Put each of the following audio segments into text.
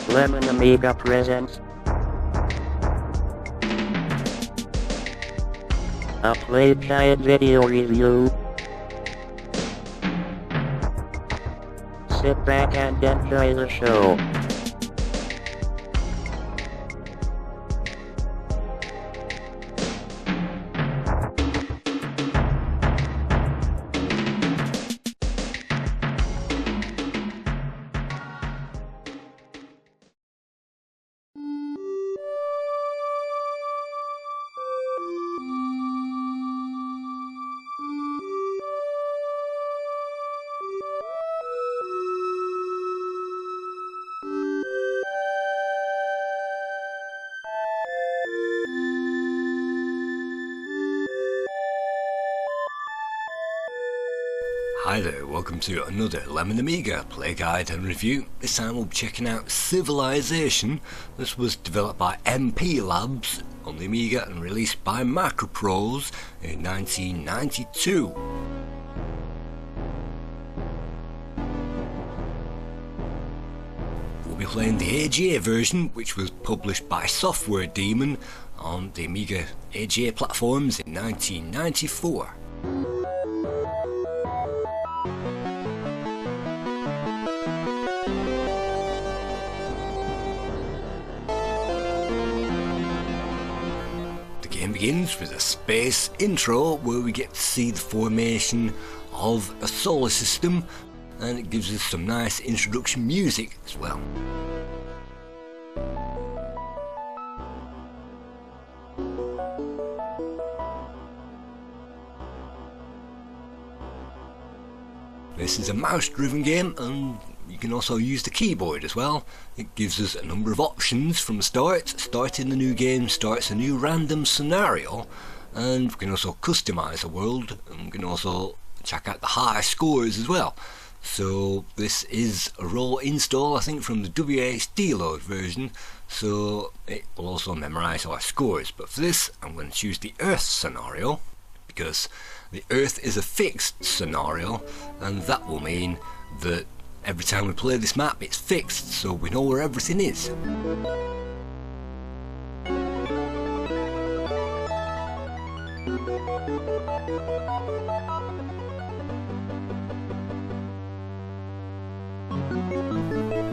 Lemon Amiga presents a Playtime video review. Sit back and enjoy the show. Hi there, welcome to another Lemon Amiga play guide and review. This time we'll be checking out Civilization. This was developed by MP Labs on the Amiga and released by Macroprose in 1992. We'll be playing the AGA version, which was published by Software Demon on the Amiga AGA platforms in 1994. The game begins with a space intro where we get to see the formation of a solar system, and it gives us some nice introduction music as well. This is a mouse driven game, and you can also use the keyboard as well. It gives us a number of options from the start. Starting the new game starts a new random scenario, and we can also customize the world, and we can also check out the high scores as well. So this is a raw install, I think, from the WASD load version, so it will also memorize our scores. But for this I'm going to choose the Earth scenario, because the Earth is a fixed scenario, and that will mean that every time we play this map it's fixed, so we know where everything is.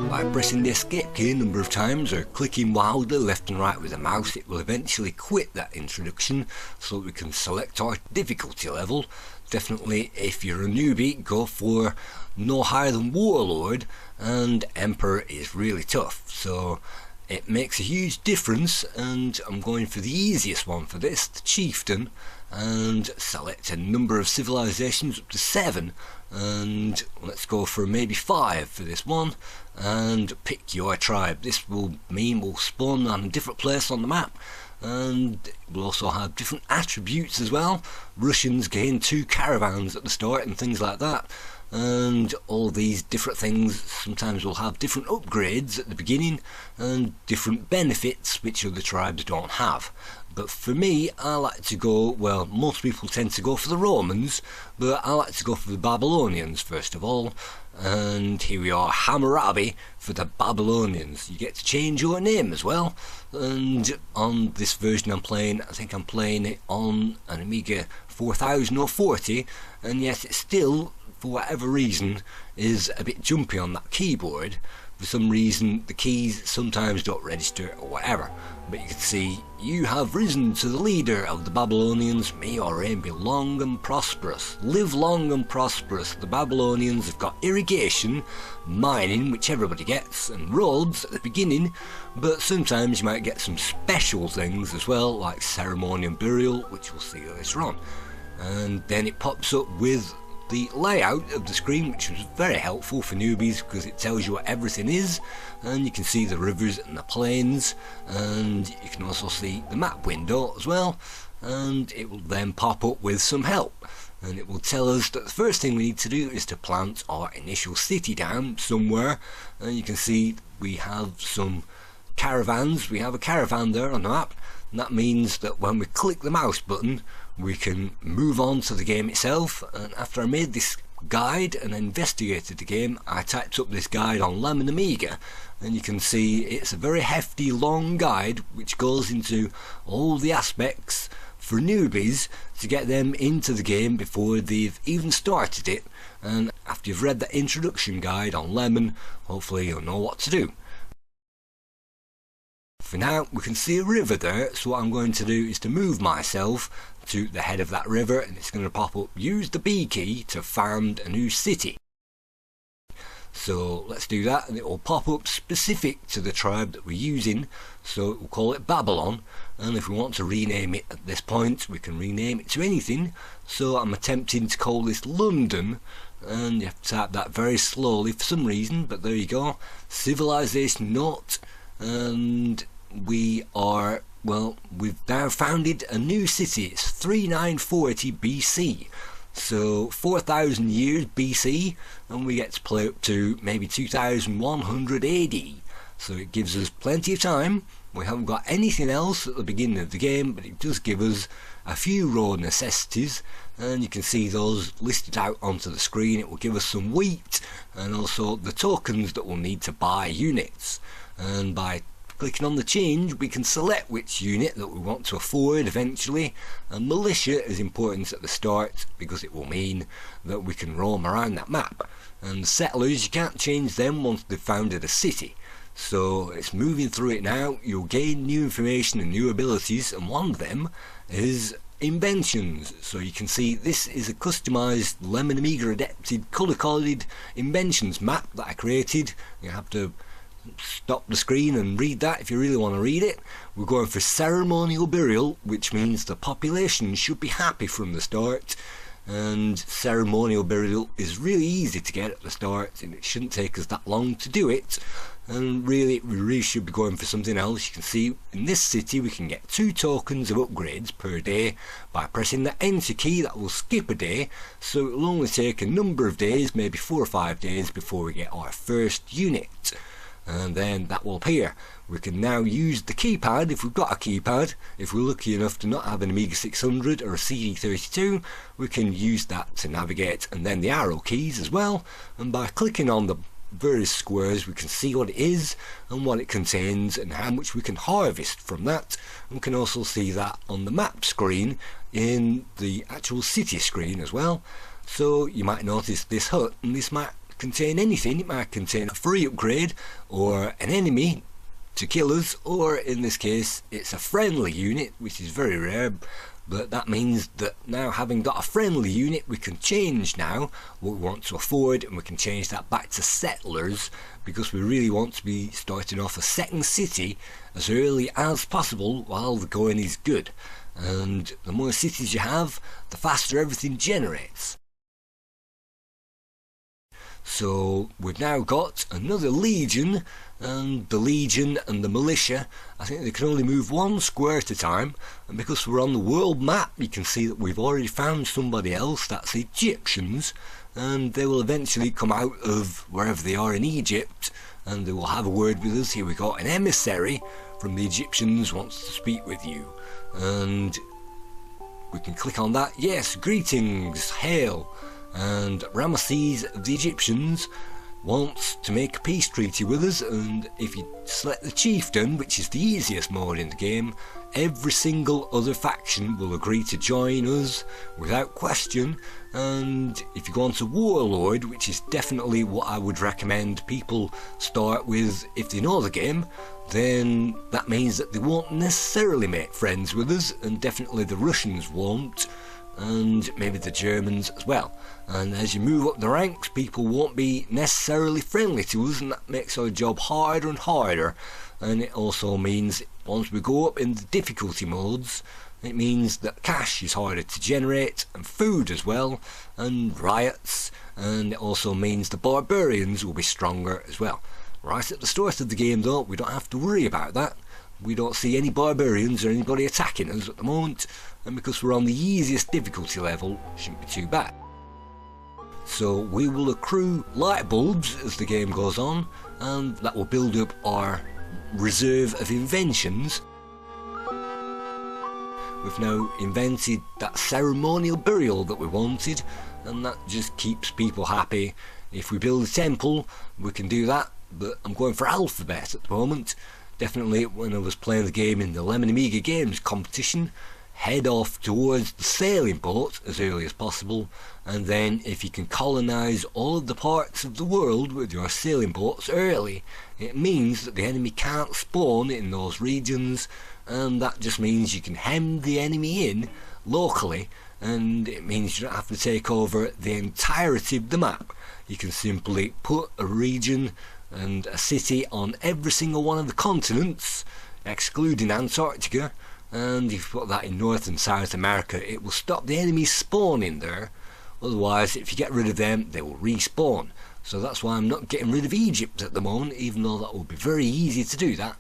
By pressing the escape key a number of times or clicking wildly left and right with the mouse, it will eventually quit that introduction so that we can select our difficulty level. Definitely, if you're a newbie, go for no higher than Warlord, and Emperor is really tough, so it makes a huge difference. And I'm going for the easiest one for this, the Chieftain, and select a number of civilizations up to 7, and let's go for maybe 5 for this one, and pick your tribe. This will mean we'll spawn on a different place on the map, and we'll also have different attributes as well. Russians gain 2 caravans at the start and things like that, and all these different things sometimes will have different upgrades at the beginning and different benefits which other tribes don't have. But for me, I like to go, well, most people tend to go for the Romans, but I like to go for the Babylonians first of all. And here we are, Hammurabi for the Babylonians. You get to change your name as well, and on this version I'm playing, I think I'm playing it on an Amiga 4000 or 40, and yet it still, for whatever reason, is a bit jumpy on that keyboard. For some reason the keys sometimes don't register or whatever, but you can see, you have risen to the leader of the Babylonians, may your reign be long and prosperous. Live long and prosperous. The Babylonians have got irrigation, mining, which everybody gets, and roads at the beginning, but sometimes you might get some special things as well, like ceremony and burial, which we'll see later on. And then it pops up with the layout of the screen, which was very helpful for newbies because it tells you what everything is, and you can see the rivers and the plains, and you can also see the map window as well, and it will then pop up with some help, and it will tell us that the first thing we need to do is to plant our initial city down somewhere. And you can see we have some caravans. We have a caravan there on the map, and that means that when we click the mouse button we can move on to the game itself. And after I made this guide and investigated the game, I typed up this guide on Lemon Amiga, and you can see it's a very hefty, long guide which goes into all the aspects for newbies to get them into the game before they've even started it. And after you've read that introduction guide on Lemon, hopefully you'll know what to do. For now, we can see a river there, so what I'm going to do is to move myself to the head of that river, and it's going to pop up, use the B key to found a new city. So let's do that, and it will pop up specific to the tribe that we're using, so we'll call it Babylon. And if we want to rename it at this point, we can rename it to anything. So I'm attempting to call this London, and you have to type that very slowly for some reason, but there you go, Civilization Naught. And we are, well, we've now founded a new city. It's 3940 BC, so 4,000 years BC, and we get to play up to maybe 2100 AD, so it gives us plenty of time. We haven't got anything else at the beginning of the game, but it does give us a few raw necessities, and you can see those listed out onto the screen. It will give us some wheat and also the tokens that we'll need to buy units, and by clicking on the change we can select which unit that we want to afford eventually. And militia is important at the start because it will mean that we can roam around that map, and the settlers, you can't change them once they've founded a city. So it's moving through it now. You'll gain new information and new abilities, and one of them is inventions. So you can see this is a customized Lemon Amiga adapted colour coded inventions map that I created. You have to stop the screen and read that if you really want to read it. We're going for ceremonial burial, which means the population should be happy from the start, and ceremonial burial is really easy to get at the start, and it shouldn't take us that long to do it. And really, we really should be going for something else. You can see in this city we can get 2 tokens of upgrades per day by pressing the enter key. That will skip a day, so it will only take a number of days, maybe 4 or 5 days, before we get our first unit, and then that will appear. We can now use the keypad if we've got a keypad. If we're lucky enough to not have an Amiga 600 or a CD32, we can use that to navigate, and then the arrow keys as well. And by clicking on the various squares we can see what it is and what it contains and how much we can harvest from that. And we can also see that on the map screen in the actual city screen as well. So you might notice this hut, and this might contain anything. It might contain a free upgrade or an enemy to kill us, or in this case it's a friendly unit, which is very rare. But that means that now, having got a friendly unit, we can change now what we want to afford, and we can change that back to settlers, because we really want to be starting off a second city as early as possible while the going is good. And the more cities you have, the faster everything generates. So we've now got another legion, and the legion and the militia, I think they can only move 1 square at a time, and because we're on the world map you can see that we've already found somebody else. That's the Egyptians, and they will eventually come out of wherever they are in Egypt, and they will have a word with us. Here we got an emissary from the Egyptians wants to speak with you, and we can click on that. Yes, greetings, hail. And Ramesses of the Egyptians wants to make a peace treaty with us, and if you select the chieftain, which is the easiest mode in the game, every single other faction will agree to join us without question. And if you go on to warlord, which is definitely what I would recommend people start with if they know the game, then that means that they won't necessarily make friends with us, and definitely the Russians won't, and maybe the Germans as well. And as you move up the ranks, people won't be necessarily friendly to us, and that makes our job harder and harder. And it also means once we go up in the difficulty modes, it means that cash is harder to generate, and food as well, and riots, and it also means the barbarians will be stronger as well. Right at the start of the game though, we don't have to worry about that. We don't see any barbarians or anybody attacking us at the moment, and because we're on the easiest difficulty level, it shouldn't be too bad. So we will accrue light bulbs as the game goes on, and that will build up our reserve of inventions. We've now invented that ceremonial burial that we wanted, and that just keeps people happy. If we build a temple, we can do that, but I'm going for alphabet at the moment. Definitely when I was playing the game in the Lemon Amiga Games competition, head off towards the sailing port as early as possible, and then if you can colonise all of the parts of the world with your sailing ports early, it means that the enemy can't spawn in those regions, and that just means you can hem the enemy in locally, and it means you don't have to take over the entirety of the map. You can simply put a region and a city on every single one of the continents, excluding Antarctica, and if you put that in North and South America, it will stop the enemies spawning there. Otherwise, if you get rid of them, they will respawn. So that's why I'm not getting rid of Egypt at the moment, even though that would be very easy to do that.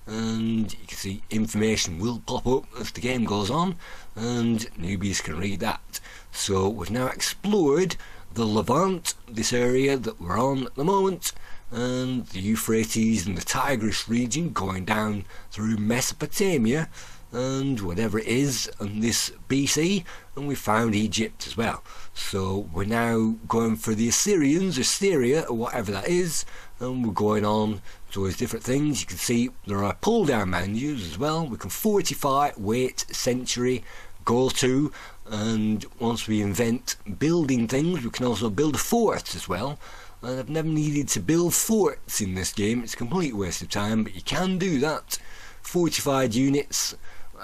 And you can see information will pop up as the game goes on, and newbies can read that. So we've now explored the Levant, this area that we're on at the moment, and the Euphrates and the Tigris region going down through Mesopotamia and whatever it is on this BC, and we found Egypt as well. So we're now going for the Assyrians or Syria or whatever that is, and we're going on towards different things. You can see there are pull down menus as well. We can fortify, wait, century, go to, and once we invent building things, we can also build a fort as well. And I've never needed to build forts in this game. It's a complete waste of time, but you can do that. Fortified units,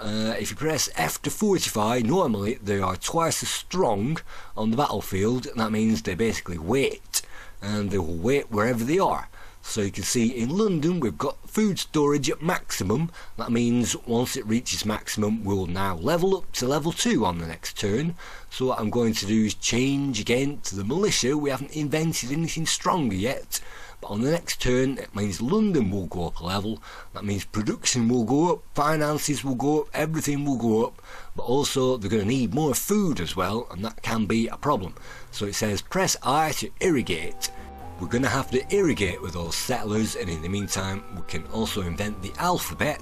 if you press F to fortify, normally they are twice as strong on the battlefield, and that means they basically wait, and they will wait wherever they are. So you can see in London we've got food storage at maximum. That means once it reaches maximum we'll now level up to level 2 on the next turn. So what I'm going to do is change again to the militia. We haven't invented anything stronger yet, but on the next turn it means London will go up a level. That means production will go up, finances will go up, everything will go up, but also they're going to need more food as well, and that can be a problem. So it says press I to irrigate. We're going to have to irrigate with those settlers, and in the meantime we can also invent the alphabet.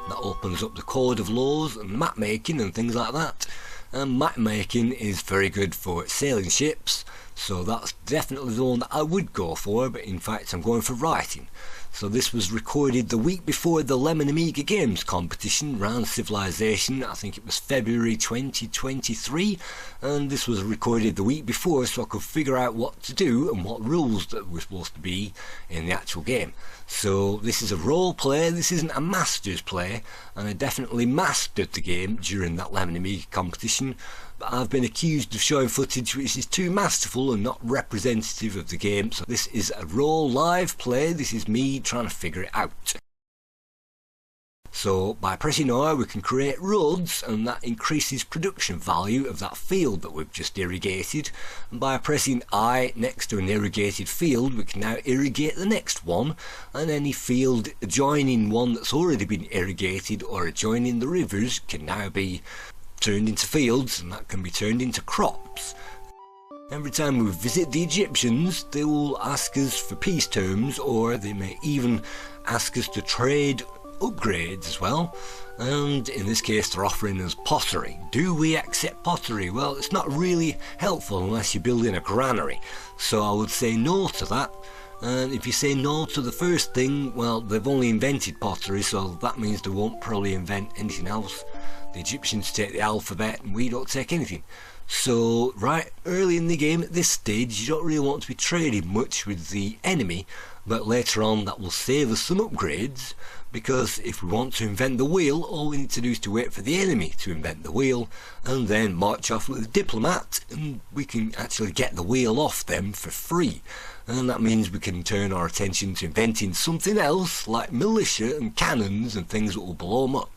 That opens up the code of laws and map making and things like that. And map making is very good for sailing ships, so that's definitely the one that I would go for, but in fact I'm going for writing. So this was recorded the week before the Lemon Amiga Games competition around Civilization. I think it was February 2023, and this was recorded the week before so I could figure out what to do and what rules that were supposed to be in the actual game. So this is a role play, this isn't a master's play, and I definitely mastered the game during that Lemon Amiga competition. But I've been accused of showing footage which is too masterful and not representative of the game, so this is a raw live play. This is me trying to figure it out. So by pressing R we can create roads, and that increases production value of that field that we've just irrigated, and by pressing I next to an irrigated field we can now irrigate the next one, and any field adjoining one that's already been irrigated or adjoining the rivers can now be turned into fields, and that can be turned into crops. Every time we visit the Egyptians they will ask us for peace terms, or they may even ask us to trade upgrades as well, and in this case they're offering us pottery. Do we accept pottery? Well, it's not really helpful unless you're building a granary, so I would say no to that. And if you say no to the first thing, well, they've only invented pottery, so that means they won't probably invent anything else. The Egyptians take the alphabet and we don't take anything. So right early in the game at this stage you don't really want to be trading much with the enemy, but later on that will save us some upgrades, because if we want to invent the wheel, all we need to do is to wait for the enemy to invent the wheel and then march off with a diplomat, and we can actually get the wheel off them for free. And that means we can turn our attention to inventing something else like militia and cannons and things that will blow them up.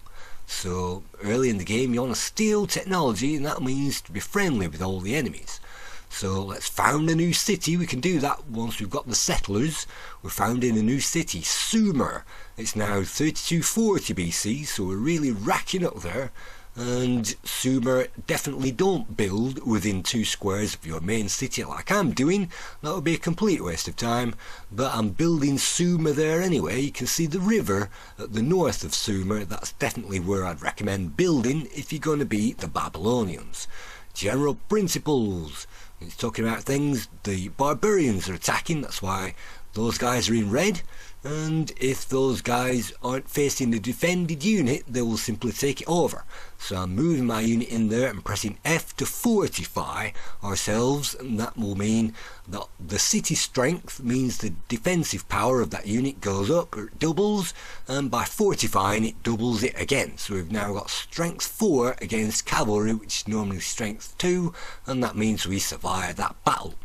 So early in the game you want to steal technology, and that means to be friendly with all the enemies. So let's found a new city. We can do that once we've got the settlers. We're founding a new city, Sumer. It's now 3240 BC, so we're really racking up there. and Sumer definitely don't build within 2 squares of your main city like I'm doing. That would be a complete waste of time, but I'm building Sumer there anyway. You can see the river at the north of Sumer. That's definitely where I'd recommend building if you're going to beat the Babylonians. General principles. It's talking about things the barbarians are attacking, that's why those guys are in red, and if those guys aren't facing a defended unit, they will simply take it over. So I'm moving my unit in there and pressing F to fortify ourselves, and that will mean that the city strength means the defensive power of that unit goes up, or it doubles, and by fortifying it doubles it again. So we've now got strength 4 against cavalry, which is normally strength 2, and that means we survive that battle.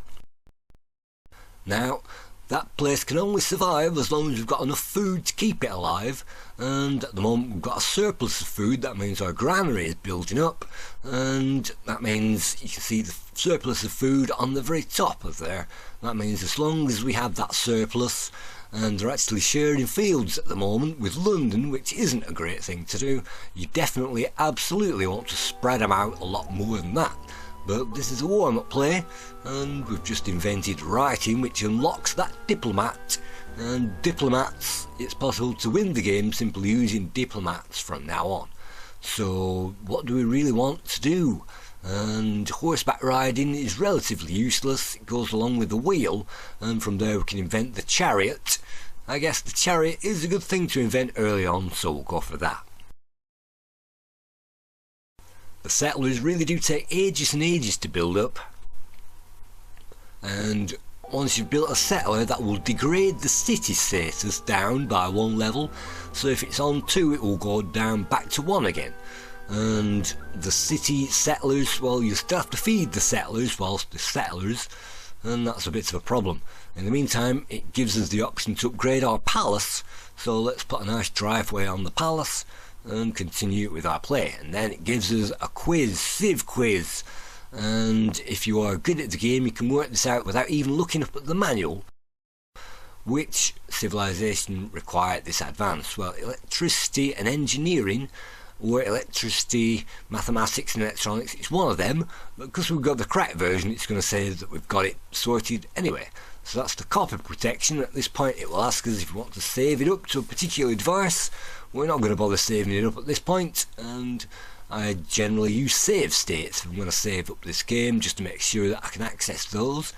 Now, that place can only survive as long as we've got enough food to keep it alive, and at the moment we've got a surplus of food. That means our granary is building up, and that means you can see the surplus of food on the very top of there. That means as long as we have that surplus, and they're actually sharing fields at the moment with London, which isn't a great thing to do, you definitely absolutely want to spread them out a lot more than that. But this is a warm-up play, and we've just invented writing, which unlocks that diplomat, and diplomats, it's possible to win the game simply using diplomats from now on. So what do we really want to do? And horseback riding is relatively useless. It goes along with the wheel, and from there we can invent the chariot. I guess the chariot is a good thing to invent early on, so we'll go for that. The settlers really do take ages and ages to build up, and once you've built a settler, that will degrade the city status down by 1 level. So if it's on 2, it will go down back to 1 again. And the city settlers, well, you still have to feed the settlers whilst the settlers, and that's a bit of a problem. In the meantime, it gives us the option to upgrade our palace, so let's put a nice driveway on the palace and continue with our play. And then it gives us a quiz, Civ quiz, and if you are good at the game you can work this out without even looking up at the manual. Which civilization required this advance? Well, electricity and engineering, or electricity, mathematics and electronics, it's one of them, but because we've got the correct version it's going to say that we've got it sorted anyway. So that's the copy protection. At this point it will ask us if we want to save it up to a particular device. We're not going to bother saving it up at this point, and I generally use save states if I'm going to save up this game, just to make sure that I can access those.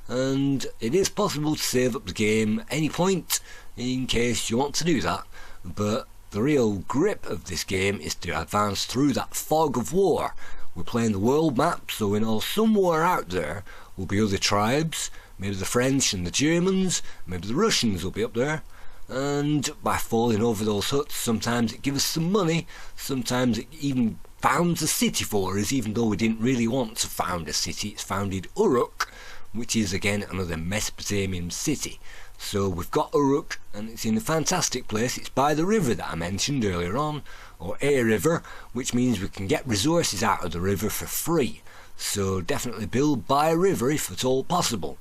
And it is possible to save up the game at any point in case you want to do that, but the real grip of this game is to advance through that fog of war. We're playing the world map, so we know somewhere out there will be other tribes, maybe the French and the Germans, maybe the Russians will be up there, and by falling over those huts sometimes it gives us some money, sometimes it even founds a city for us, even though we didn't really want to found a city. It's founded Uruk, which is again another Mesopotamian city. So we've got Uruk, and it's in a fantastic place. It's by the river that I mentioned earlier on, or a river, which means we can get resources out of the river for free. So definitely build by a river if at all possible.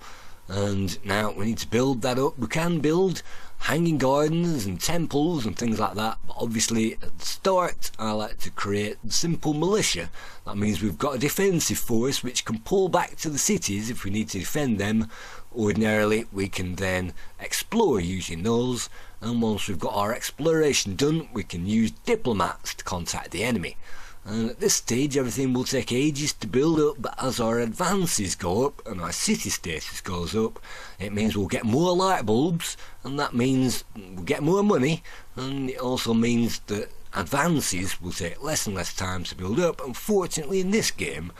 And now we need to build that up. We can build hanging gardens and temples and things like that, but obviously at the start I like to create the simple militia. That means we've got a defensive force which can pull back to the cities if we need to defend them. Ordinarily we can then explore using those, and once we've got our exploration done we can use diplomats to contact the enemy. And at this stage everything will take ages to build up, but as our advances go up and our city status goes up, it means we'll get more light bulbs, and that means we'll get more money, and it also means that advances will take less and less time to build up. Unfortunately in this game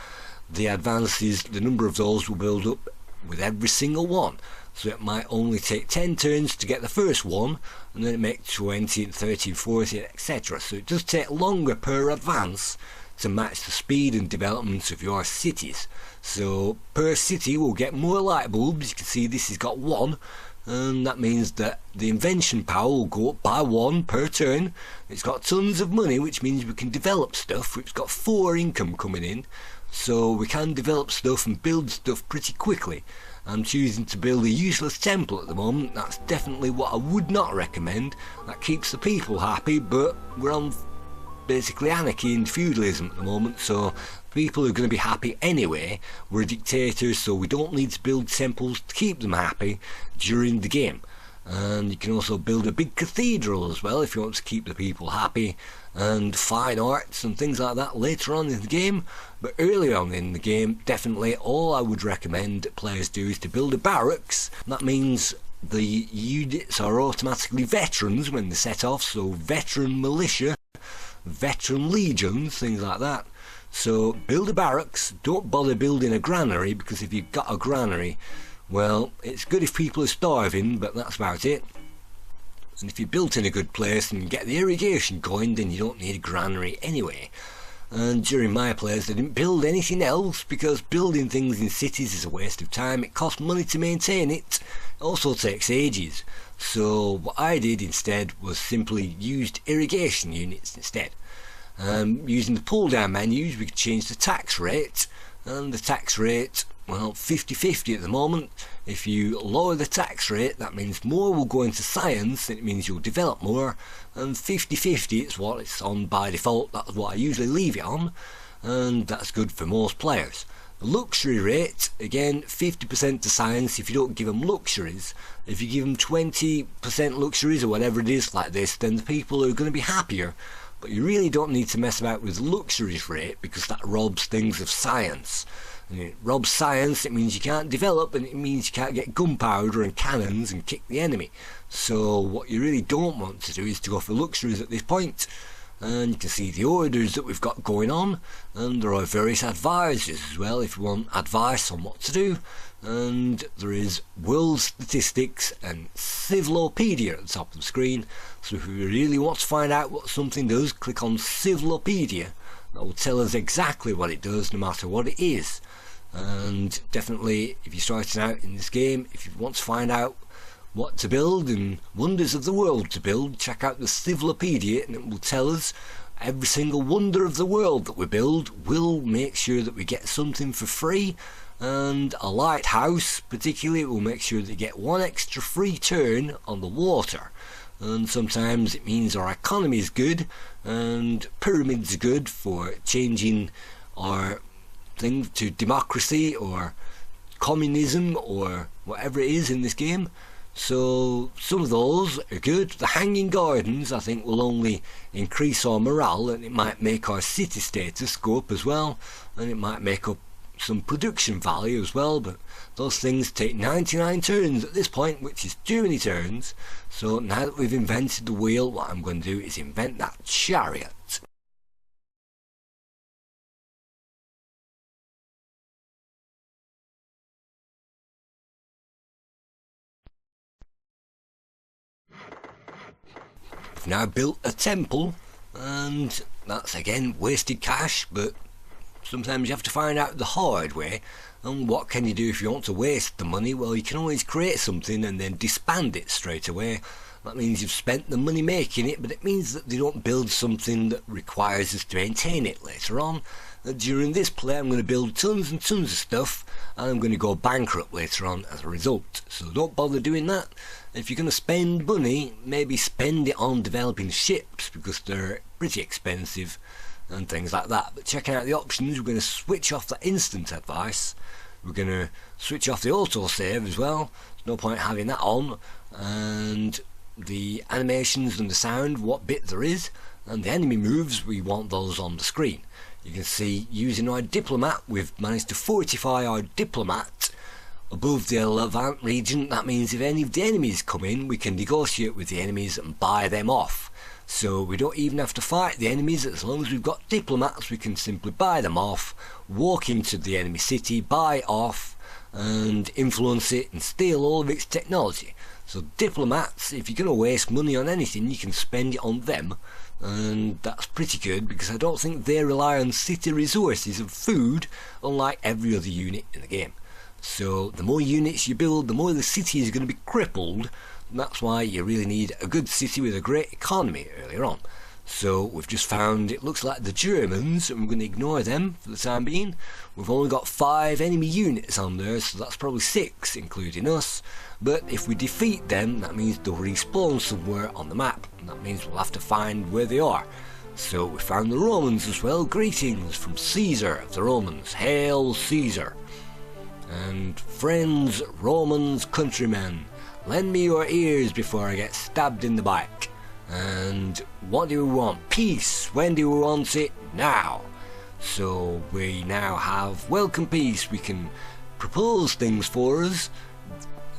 the advances, the number of those will build up with every single one. So it might only take 10 turns to get the first one, and then it makes 20 and 30 and 40, etc. So it does take longer per advance to match the speed and development of your cities. So per city we'll get more light bulbs. You can see this has got 1, and that means that the invention power will go up by 1 per turn. It's got tons of money, which means we can develop stuff. It's got 4 income coming in, so we can develop stuff and build stuff pretty quickly. I'm choosing to build a useless temple at the moment. That's definitely what I would not recommend. That keeps the people happy, but we're on basically anarchy and feudalism at the moment, so people are going to be happy anyway. We're dictators, so we don't need to build temples to keep them happy during the game. And you can also build a big cathedral as well if you want to keep the people happy, and fine arts and things like that later on in the game. But early on in the game, definitely all I would recommend players do is to build a barracks. That means the units are automatically veterans when they set off, so veteran militia, veteran legions, things like that. So build a barracks, don't bother building a granary, because if you've got a granary, well, it's good if people are starving, but that's about it. And if you're built in a good place and you get the irrigation going, then you don't need a granary anyway. And during my plays I didn't build anything else, because building things in cities is a waste of time. It costs money to maintain it. It also takes ages. So what I did instead was simply used irrigation units instead. Using the pull down menus we could change the tax rate, and the tax rate, well, 50-50 at the moment. If you lower the tax rate, that means more will go into science, and it means you'll develop more. And 50-50 is what it's on by default. That's what I usually leave it on, and that's good for most players. The luxury rate, again, 50% to science if you don't give them luxuries. If you give them 20% luxuries or whatever it is like this, then the people are going to be happier. But you really don't need to mess about with luxuries rate, because that robs things of science. And it robs science, it means you can't develop, and it means you can't get gunpowder and cannons and kick the enemy. So what you really don't want to do is to go for luxuries at this point. And you can see the orders that we've got going on, and there are various advisors as well if you want advice on what to do. And there is world statistics and Civlopedia at the top of the screen, so if you really want to find out what something does, click on Civlopedia. That will tell us exactly what it does no matter what it is. And definitely if you're starting out in this game, if you want to find out what to build and wonders of the world to build, check out the Civlopedia, and it will tell us every single wonder of the world that we build. Will make sure that we get something for free, and a lighthouse particularly will make sure that you get one extra free turn on the water. And sometimes it means our economy is good, and pyramids are good for changing our thing to democracy or communism or whatever it is in this game. So some of those are good. The hanging gardens I think will only increase our morale, and it might make our city status go up as well, and it might make up some production value as well. But those things take 99 turns at this point, which is too many turns. So now that we've invented the wheel, what I'm going to do is invent that chariot. I've now built a temple, and that's again wasted cash, but sometimes you have to find out the hard way. And what can you do if you want to waste the money? Well, you can always create something and then disband it straight away. That means you've spent the money making it, but it means that they don't build something that requires us to maintain it later on. During this play I'm going to build tons and tons of stuff, and I'm going to go bankrupt later on as a result. So don't bother doing that. If you're going to spend money, maybe spend it on developing ships, because they're pretty expensive and things like that. But checking out the options, we're going to switch off the instant advice. We're going to switch off the autosave as well. There's no point having that on. And the animations and the sound, what bit there is, and the enemy moves, we want those on the screen. You can see using our diplomat, we've managed to fortify our diplomat above the Levant region. That means if any of the enemies come in, we can negotiate with the enemies and buy them off. So we don't even have to fight the enemies. As long as we've got diplomats, we can simply buy them off, walk into the enemy city, buy off, and influence it and steal all of its technology. So diplomats, if you're going to waste money on anything, you can spend it on them, and that's pretty good, because I don't think they rely on city resources of food, unlike every other unit in the game. So the more units you build, the more the city is going to be crippled, and that's why you really need a good city with a great economy earlier on. So we've just found, it looks like the Germans, and we're going to ignore them for the time being. We've only got 5 enemy units on there, so that's probably 6 including us. But if we defeat them, that means they'll respawn somewhere on the map, and that means we'll have to find where they are. So we found the Romans as well. Greetings from Caesar of the Romans. Hail Caesar. And friends, Romans, countrymen, lend me your ears before I get stabbed in the back. And what do we want? Peace. When do we want it? Now. So we now have welcome peace. We can propose things for us,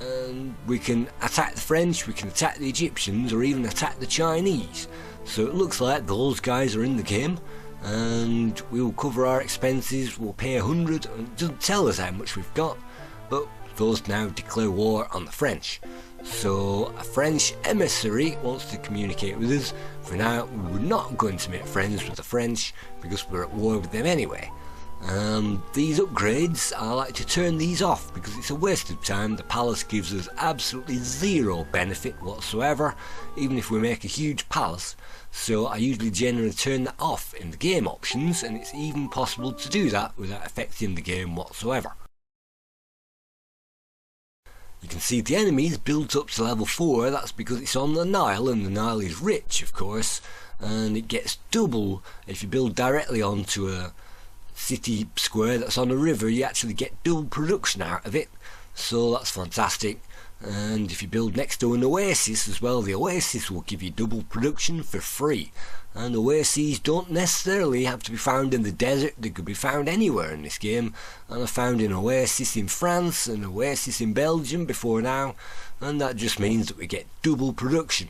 and we can attack the French, we can attack the Egyptians, or even attack the Chinese. So it looks like those guys are in the game, and we will cover our expenses. We'll pay 100, and it doesn't tell us how much we've got, but those now declare war on the French. So a French emissary wants to communicate with us. For now, we're not going to make friends with the French because we're at war with them anyway. These upgrades, I like to turn these off because it's a waste of time. The palace gives us absolutely zero benefit whatsoever, even if we make a huge palace. So I usually generally turn that off in the game options, and it's even possible to do that without affecting the game whatsoever. You can see the enemies built up to level 4. That's because it's on the Nile, and the Nile is rich, of course, and it gets double if you build directly onto a city square that's on a river. You actually get double production out of it, so that's fantastic. And if you build next to an oasis as well, the oasis will give you double production for free. And oases don't necessarily have to be found in the desert, they could be found anywhere in this game. And I found an oasis in France, an oasis in Belgium before now, and that just means that we get double production.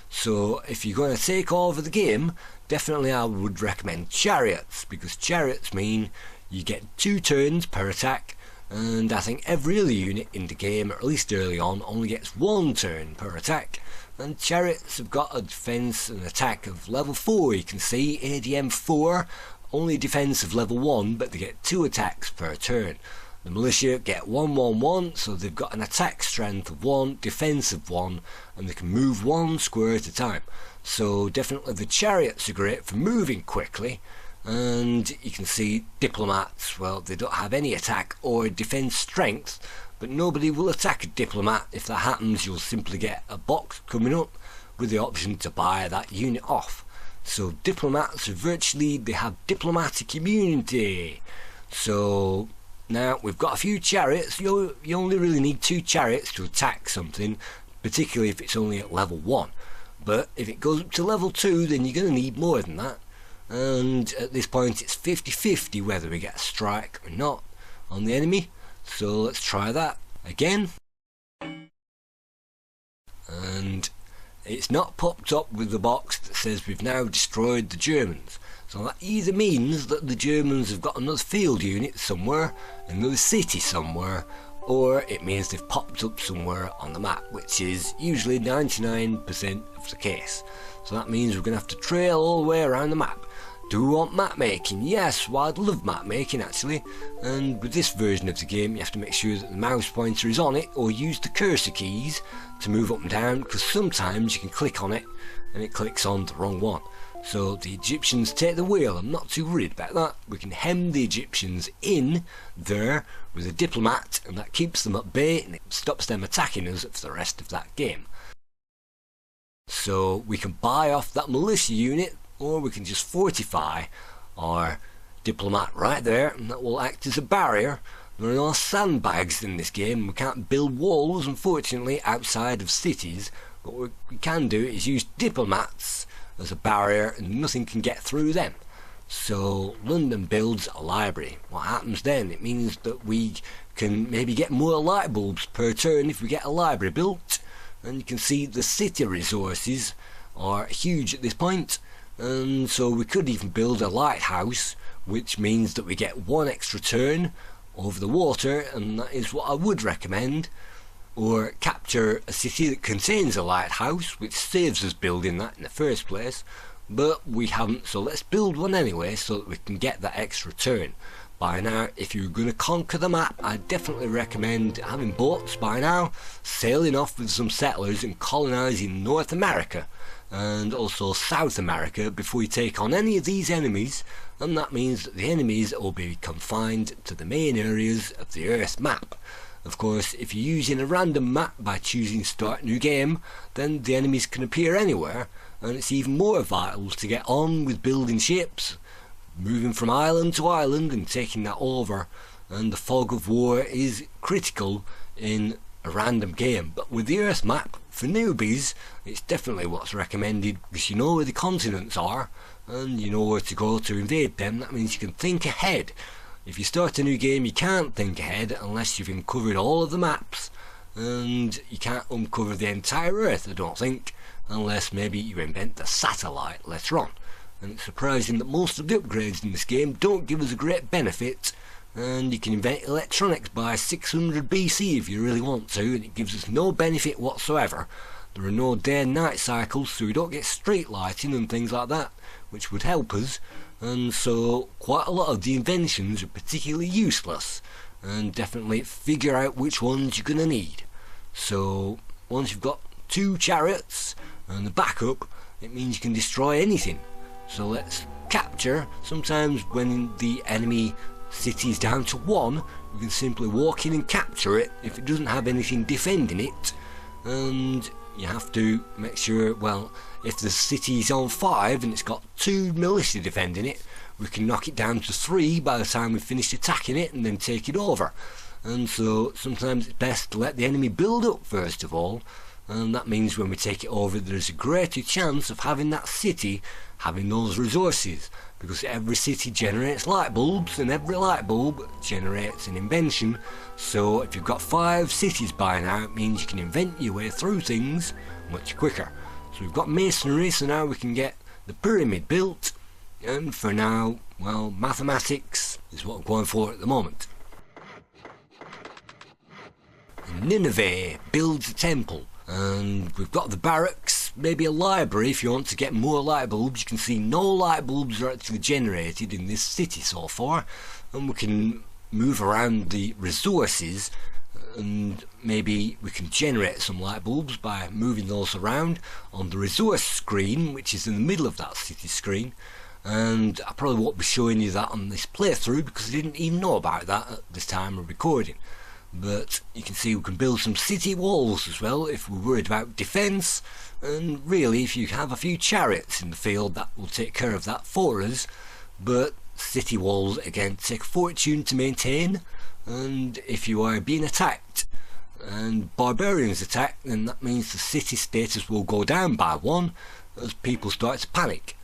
So if you're going to take over the game, definitely I would recommend chariots, because chariots mean you get 2 turns per attack, and I think every other unit in the game, or at least early on, only gets 1 turn per attack. And chariots have got a defense and attack of level 4. You can see ADM 4, only defense of level 1, but they get 2 attacks per turn. The militia get 1-1-1, so they've got an attack strength of 1, defense of 1, and they can move 1 square at a time. So definitely the chariots are great for moving quickly. And you can see diplomats, well, they don't have any attack or defense strength, but nobody will attack a diplomat. If that happens, you'll simply get a box coming up with the option to buy that unit off. So diplomats are virtually, they have diplomatic immunity. So now we've got a few chariots. You only really need 2 chariots to attack something, particularly if it's only at level 1. But if it goes up to level 2, then you're going to need more than that. And at this point it's 50-50 whether we get a strike or not on the enemy. So let's try that again. And it's not popped up with the box that says we've now destroyed the Germans. So that either means that the Germans have got another field unit somewhere, another city somewhere, or it means they've popped up somewhere on the map, which is usually 99% of the case. So that means we're going to have to trail all the way around the map. Do we want map making? Yes, well, I'd love map making actually, and with this version of the game you have to make sure that the mouse pointer is on it, or use the cursor keys to move up and down, because sometimes you can click on it and it clicks on the wrong one. So the Egyptians take the wheel. I'm not too worried about that. We can hem the Egyptians in there with a diplomat, and that keeps them at bay and it stops them attacking us for the rest of that game. So we can buy off that militia unit, or we can just fortify our diplomat right there, and that will act as a barrier. There are no sandbags in this game. We can't build walls, unfortunately, outside of cities. But what we can do is use diplomats as a barrier, and nothing can get through them. So London builds a library. What happens then? It means that we can maybe get more light bulbs per turn if we get a library built. And you can see the city resources are huge at this point. And so we could even build a lighthouse, which means that we get 1 extra turn over the water, and that is what I would recommend. Or capture a city that contains a lighthouse, which saves us building that in the first place, but we haven't, so let's build one anyway so that we can get that extra turn. By now, if you're going to conquer the map, I definitely recommend having boats by now, sailing off with some settlers and colonising North America and also South America before you take on any of these enemies, and that means that the enemies will be confined to the main areas of the Earth map. Of course, if you're using a random map by choosing Start New Game, then the enemies can appear anywhere, and it's even more vital to get on with building ships, moving from island to island and taking that over, and the fog of war is critical in a random game. But with the Earth map, for newbies, it's definitely what's recommended, because you know where the continents are, and you know where to go to invade them. That means you can think ahead. If you start a new game, you can't think ahead unless you've uncovered all of the maps, and you can't uncover the entire Earth, I don't think, unless maybe you invent the satellite later on. And it's surprising that most of the upgrades in this game don't give us a great benefit, and you can invent electronics by 600 BC if you really want to, and it gives us no benefit whatsoever. There are no day and night cycles, so we don't get street lighting and things like that, which would help us. And so quite a lot of the inventions are particularly useless, and definitely figure out which ones you're going to need. So once you've got 2 chariots and the backup, it means you can destroy anything. So let's capture. Sometimes when the enemy city is down to 1, you can simply walk in and capture it if it doesn't have anything defending it, and you have to make sure, well, if the city is on 5 and it's got 2 militia defending it, we can knock it down to 3 by the time we've finished attacking it and then take it over. And so sometimes it's best to let the enemy build up first of all, and that means when we take it over there's a greater chance of having that city having those resources, because every city generates light bulbs and every light bulb generates an invention. So if you've got 5 cities by now, it means you can invent your way through things much quicker. So we've got masonry, so now we can get the pyramid built, and for now, well, mathematics is what I'm going for at the moment. Nineveh builds a temple, and we've got the barracks, maybe a library if you want to get more light bulbs. You can see no light bulbs are actually generated in this city so far, and we can move around the resources, and maybe we can generate some light bulbs by moving those around on the resource screen, which is in the middle of that city screen. And I probably won't be showing you that on this playthrough because I didn't even know about that at this time of recording. But you can see we can build some city walls as well if we're worried about defence, and really if you have a few chariots in the field that will take care of that for us. But city walls again take a fortune to maintain, and if you are being attacked and barbarians attack, then that means the city status will go down by 1 as people start to panic,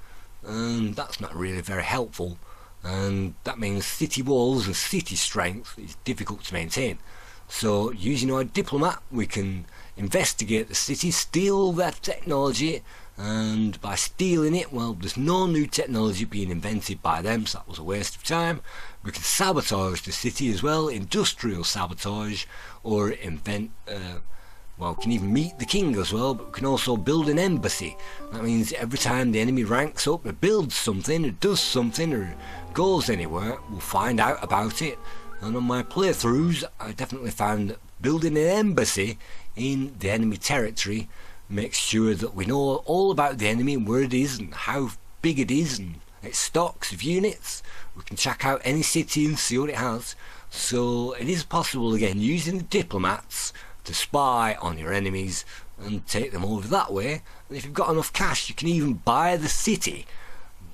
and that's not really very helpful, and that means city walls and city strength is difficult to maintain. So using our diplomat we can investigate the city, steal that technology, and by stealing it, well, there's no new technology being invented by them, so that was a waste of time. We can sabotage the city as well, industrial sabotage, or invent, well, we can even meet the king as well, but we can also build an embassy. That means every time the enemy ranks up or builds something or does something or goes anywhere, we'll find out about it. And on my playthroughs I definitely found that building an embassy in the enemy territory makes sure that we know all about the enemy and where it is and how big it is and its stocks of units. We can check out any city and see what it has. So it is possible again using the diplomats to spy on your enemies and take them over that way. And if you've got enough cash you can even buy the city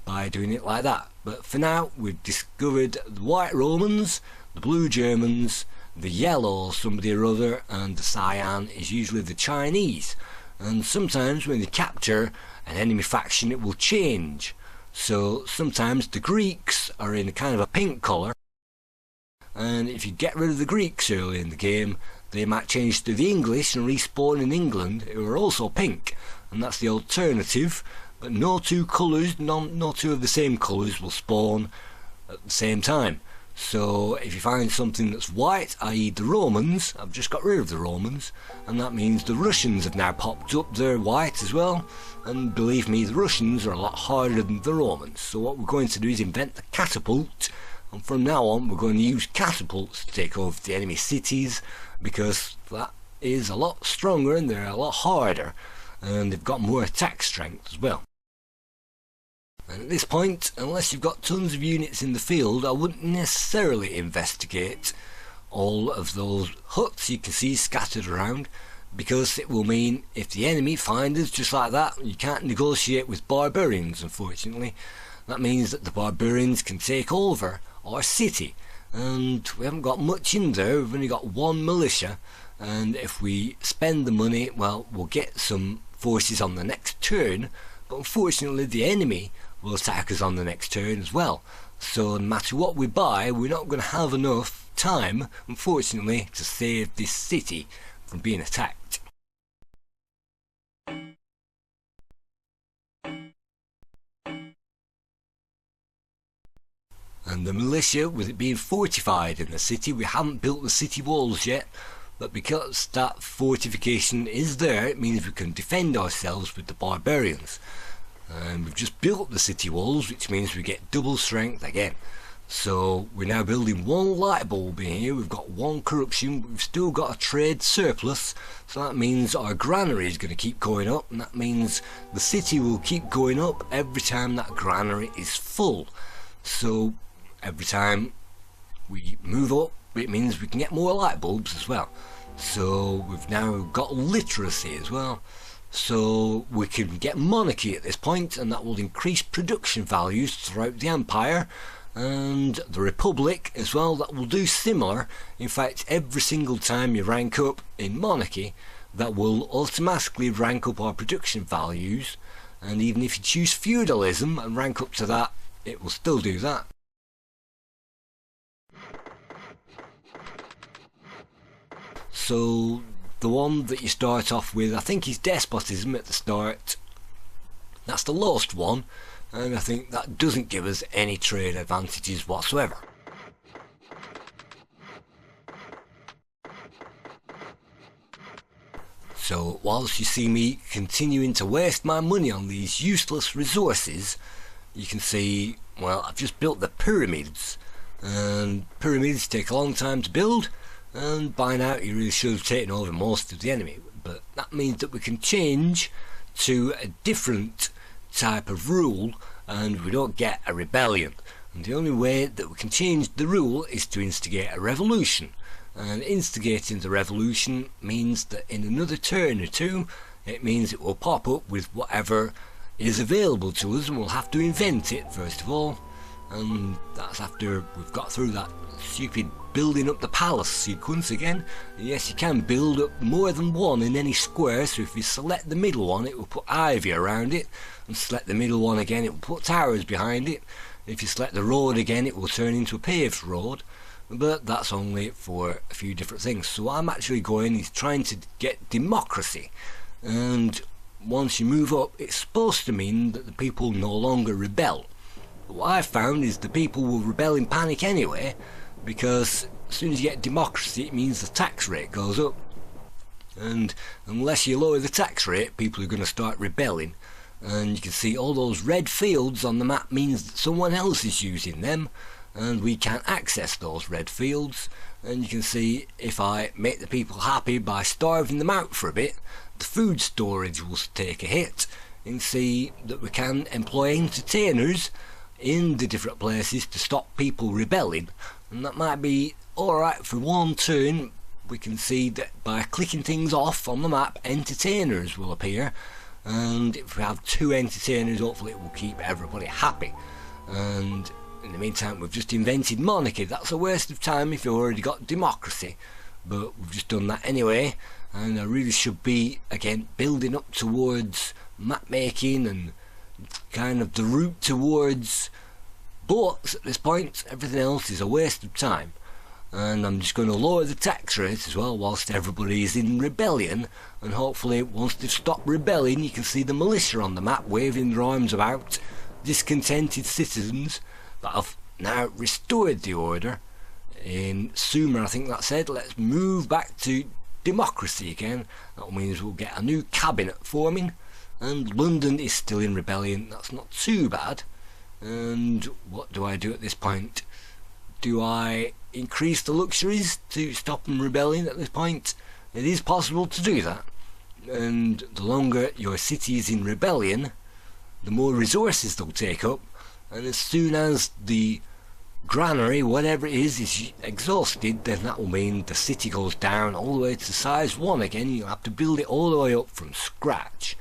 by doing it like that. But for now we've discovered the white Romans, the blue Germans, the yellow somebody or other, and the cyan is usually the Chinese. And sometimes when you capture an enemy faction it will change. So sometimes the Greeks are in a kind of a pink colour, and if you get rid of the Greeks early in the game they might change to the English and respawn in England, who are also pink, and that's the alternative. But no 2 colours, no 2 of the same colours will spawn at the same time. So if you find something that's white, i.e. the Romans, I've just got rid of the Romans, and that means the Russians have now popped up, they're white as well, and believe me, the Russians are a lot harder than the Romans. So what we're going to do is invent the catapult, and from now on we're going to use catapults to take over the enemy cities, because that is a lot stronger and they're a lot harder, and they've got more attack strength as well. And at this point, unless you've got tons of units in the field, I wouldn't necessarily investigate all of those huts you can see scattered around, because it will mean if the enemy find us just like that, you can't negotiate with barbarians, unfortunately. That means that the barbarians can take over our city, and we haven't got much in there. We've only got one militia, and if we spend the money, well, we'll get some forces on the next turn, but unfortunately the enemy will attack us on the next turn as well. So no matter what we buy, we're not going to have enough time, unfortunately, to save this city from being attacked. And the militia, with it being fortified in the city, we haven't built the city walls yet, but because that fortification is there, it means we can defend ourselves with the barbarians. And we've just built the city walls, which means we get double strength again. So we're now building one light bulb in here, we've got one corruption, but we've still got a trade surplus, so that means our granary is going to keep going up, and that means the city will keep going up every time that granary is full. So every time we move up, it means we can get more light bulbs as well. So we've now got literacy as well, so we can get monarchy at this point, and that will increase production values throughout the empire. And the Republic as well, that will do similar. In fact, every single time you rank up in monarchy, that will automatically rank up our production values, and even if you choose feudalism and rank up to that, it will still do that. So the one that you start off with, I think, is despotism at the start. That's the lowest one, and I think that doesn't give us any trade advantages whatsoever. So whilst you see me continuing to waste my money on these useless resources, you can see, well, I've just built the pyramids, and pyramids take a long time to build, and by now you really should have taken over most of the enemy. But that means that we can change to a different type of rule, and we don't get a rebellion. And the only way that we can change the rule is to instigate a revolution, and instigating the revolution means that in another turn or two, it means it will pop up with whatever is available to us, and we'll have to invent it first of all, and that's after we've got through that stupid building up the palace sequence again. Yes, you can build up more than one in any square, so if you select the middle one, it will put ivy around it, and select the middle one again, it will put towers behind it. If you select the road again, it will turn into a paved road, but that's only for a few different things. So what I'm actually going is trying to get democracy, and once you move up, it's supposed to mean that the people no longer rebel. But what I've found is the people will rebel in panic anyway, because as soon as you get democracy, it means the tax rate goes up, and unless you lower the tax rate, people are going to start rebelling. And you can see all those red fields on the map means that someone else is using them, and we can't access those red fields. And you can see if I make the people happy by starving them out for a bit, the food storage will take a hit. You can see that we can employ entertainers in the different places to stop people rebelling, and that might be alright for one turn. We can see that by clicking things off on the map, entertainers will appear, and if we have two entertainers, hopefully it will keep everybody happy. And in the meantime, we've just invented monarchy. That's a waste of time if you've already got democracy, but we've just done that anyway, and I really should be again building up towards map making and kind of the route towards books at this point. Everything else is a waste of time, and I'm just going to lower the tax rate as well whilst everybody is in rebellion, and hopefully once they've stopped rebelling, you can see the militia on the map waving their arms about, discontented citizens that have now restored the order. In Sumer, I think that said, let's move back to democracy again. That means we'll get a new cabinet forming, and London is still in rebellion. That's not too bad. And what do I do at this point? Do I increase the luxuries to stop them rebelling at this point? It is possible to do that, and the longer your city is in rebellion, the more resources they'll take up, and as soon as the granary, whatever it is exhausted, then that will mean the city goes down all the way to size 1 again. You'll have to build it all the way up from scratch.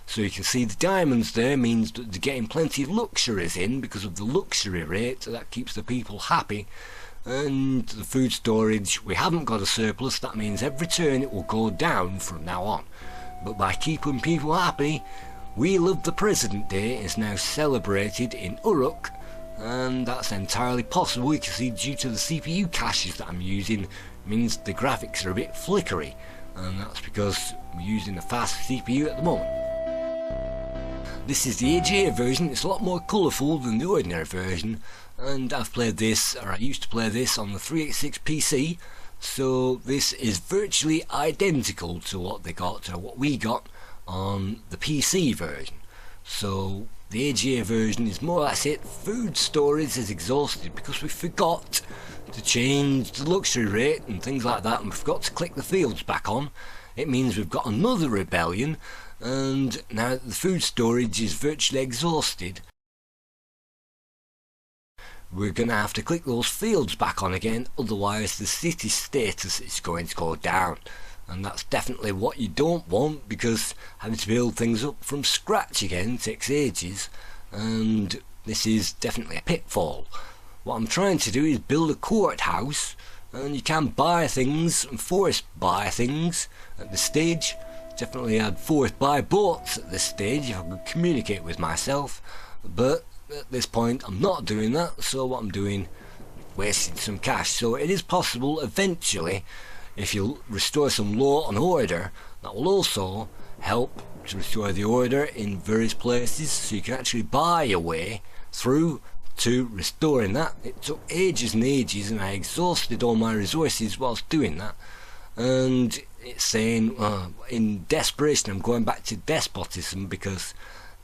So you can see the diamonds there means that they're getting plenty of luxuries in because of the luxury rate, so that keeps the people happy. And the food storage, we haven't got a surplus, that means every turn it will go down from now on. But by keeping people happy, Wheel of the President Day is now celebrated in Uruk, and that's entirely possible. You can see due to the CPU caches that I'm using, means the graphics are a bit flickery, and that's because I'm using a fast CPU at the moment. This is the AGA version. It's a lot more colourful than the ordinary version, and I've played this, or I used to play this on the 386 PC, so this is virtually identical to what we got on the PC version. So the AGA version is more or less it. Food storage is exhausted because we forgot to change the luxury rate and things like that, and we forgot to click the fields back on. It means we've got another rebellion, and now the food storage is virtually exhausted, we're going to have to click those fields back on again, otherwise the city status is going to go down. And that's definitely what you don't want, because having to build things up from scratch again takes ages, and this is definitely a pitfall. What I'm trying to do is build a courthouse, and you can buy things and force buy things at this stage. Definitely I'd force buy boats at this stage if I could communicate with myself, but at this point I'm not doing that, so what I'm doing, wasting some cash. So it is possible eventually, if you restore some law and order, that will also help to restore the order in various places, so you can actually buy your way through to restoring that. It took ages and ages, and I exhausted all my resources whilst doing that, and it's saying in desperation I'm going back to despotism because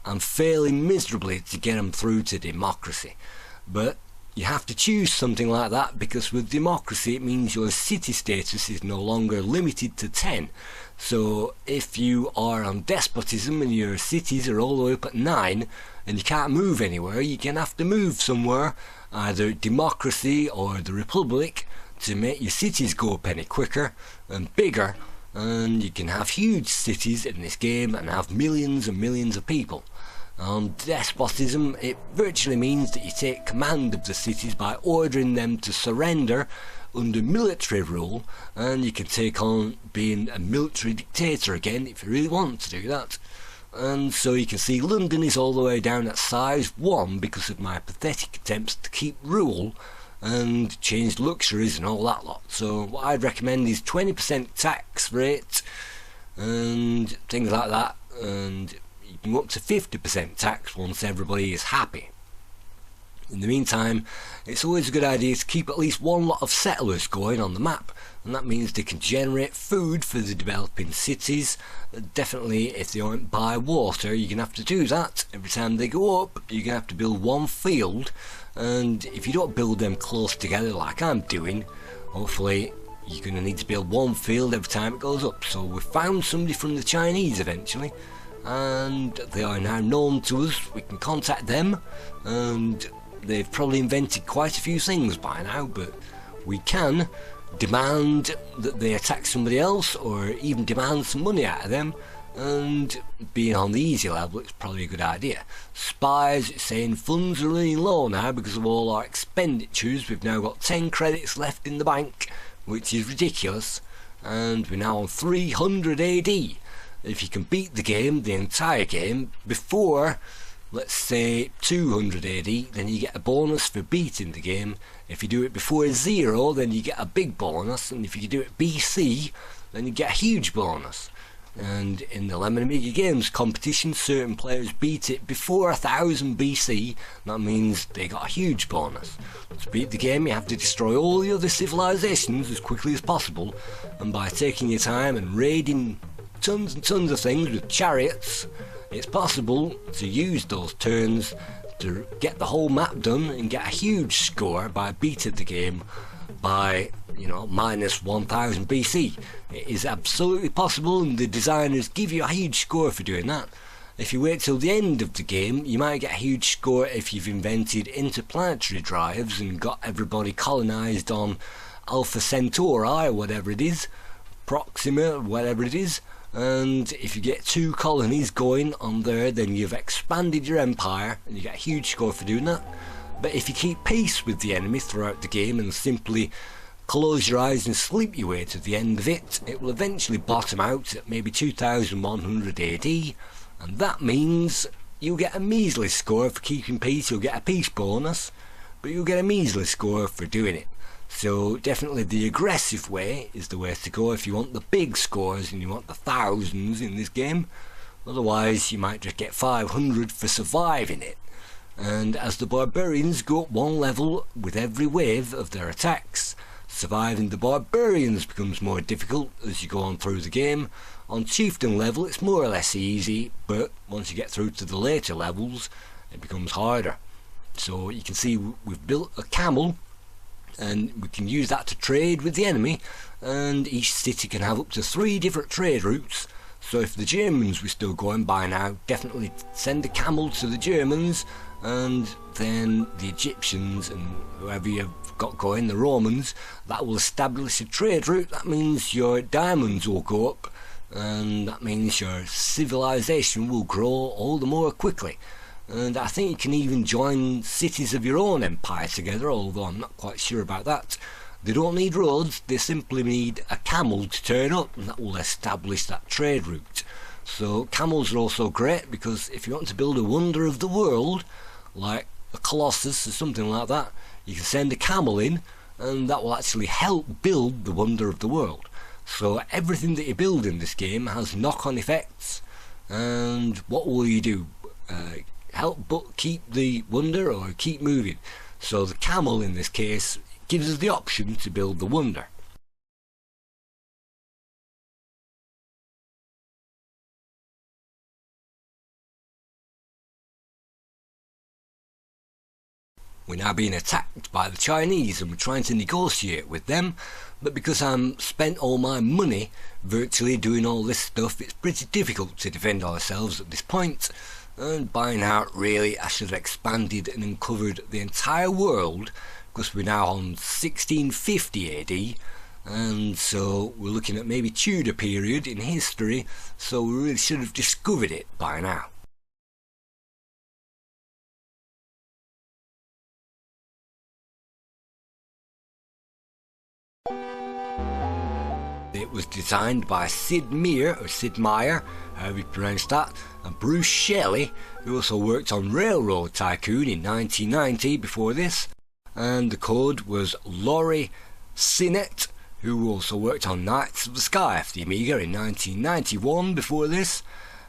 I'm failing miserably to get them through to democracy. But you have to choose something like that, because with democracy it means your city status is no longer limited to 10. So if you are on despotism and your cities are all the way up at 9 and you can't move anywhere, you're going to have to move somewhere, either democracy or the republic, to make your cities go up any quicker and bigger, and you can have huge cities in this game and have millions and millions of people. On despotism, it virtually means that you take command of the cities by ordering them to surrender under military rule, and you can take on being a military dictator again if you really want to do that. And so you can see London is all the way down at size 1 because of my pathetic attempts to keep rule and change luxuries and all that lot. So what I'd recommend is 20% tax rate and things like that, and you can go up to 50% tax once everybody is happy. In the meantime, it's always a good idea to keep at least one lot of settlers going on the map, and that means they can generate food for the developing cities. Definitely if they aren't by water, you're going to have to do that. Every time they go up, you're going to have to build one field, and if you don't build them close together like I'm doing, hopefully you're going to need to build one field every time it goes up. So we found somebody from the Chinese eventually, and they are now known to us. We can contact them, and they've probably invented quite a few things by now, but we can demand that they attack somebody else, or even demand some money out of them, and being on the easy level it's probably a good idea. Spies, it's saying funds are running low now because of all our expenditures. We've now got 10 credits left in the bank, which is ridiculous, and we're now on 300 AD. If you can beat the game, the entire game, before, let's say, 200 AD, then you get a bonus for beating the game. If you do it before 0, then you get a big bonus, and if you do it BC, then you get a huge bonus. And in the Lemon Amiga Games competition, certain players beat it before 1000 BC, that means they got a huge bonus. To beat the game, you have to destroy all the other civilizations as quickly as possible, and by taking your time and raiding tons and tons of things with chariots, it's possible to use those turns to get the whole map done and get a huge score by beating the game by, minus 1000 BC. It is absolutely possible, and the designers give you a huge score for doing that. If you wait till the end of the game, you might get a huge score if you've invented interplanetary drives and got everybody colonised on Alpha Centauri or whatever it is, Proxima, whatever it is, and if you get 2 colonies going on there, then you've expanded your empire and you get a huge score for doing that. But if you keep pace with the enemy throughout the game and simply close your eyes and sleep your way to the end of it, it will eventually bottom out at maybe 2100 AD, and that means you'll get a measly score for keeping peace. You'll get a peace bonus, but you'll get a measly score for doing it. So definitely the aggressive way is the way to go if you want the big scores and you want the thousands in this game. Otherwise you might just get 500 for surviving it. And as the barbarians go up 1 level with every wave of their attacks, surviving the barbarians becomes more difficult as you go on through the game. On chieftain level it's more or less easy, but once you get through to the later levels it becomes harder. So you can see we've built a camel, and we can use that to trade with the enemy, and each city can have up to 3 different trade routes. So if the Germans were still going by now, definitely send a camel to the Germans, and then the Egyptians and whoever you've got going, the Romans, that will establish a trade route. That means your diamonds will go up, and that means your civilization will grow all the more quickly. And I think you can even join cities of your own empire together, although I'm not quite sure about that. They don't need roads, they simply need a camel to turn up, and that will establish that trade route. So camels are also great, because if you want to build a wonder of the world, like a Colossus or something like that, you can send a camel in, and that will actually help build the wonder of the world. So everything that you build in this game has knock-on effects, and what will you do? Help but keep the wonder or keep moving. So the camel in this case gives us the option to build the wonder. We're now being attacked by the Chinese and we're trying to negotiate with them, but because I'm spent all my money virtually doing all this stuff, it's pretty difficult to defend ourselves at this point. And by now really I should have expanded and uncovered the entire world, because we're now on 1650 AD, and so we're looking at maybe Tudor period in history, so we really should have discovered it by now. It was designed by Sid Meier, however you pronounce that, and Bruce Shelley, who also worked on Railroad Tycoon in 1990 before this, and the code was Laurie Sinnett, who also worked on Knights of the Sky for the Amiga in 1991 before this,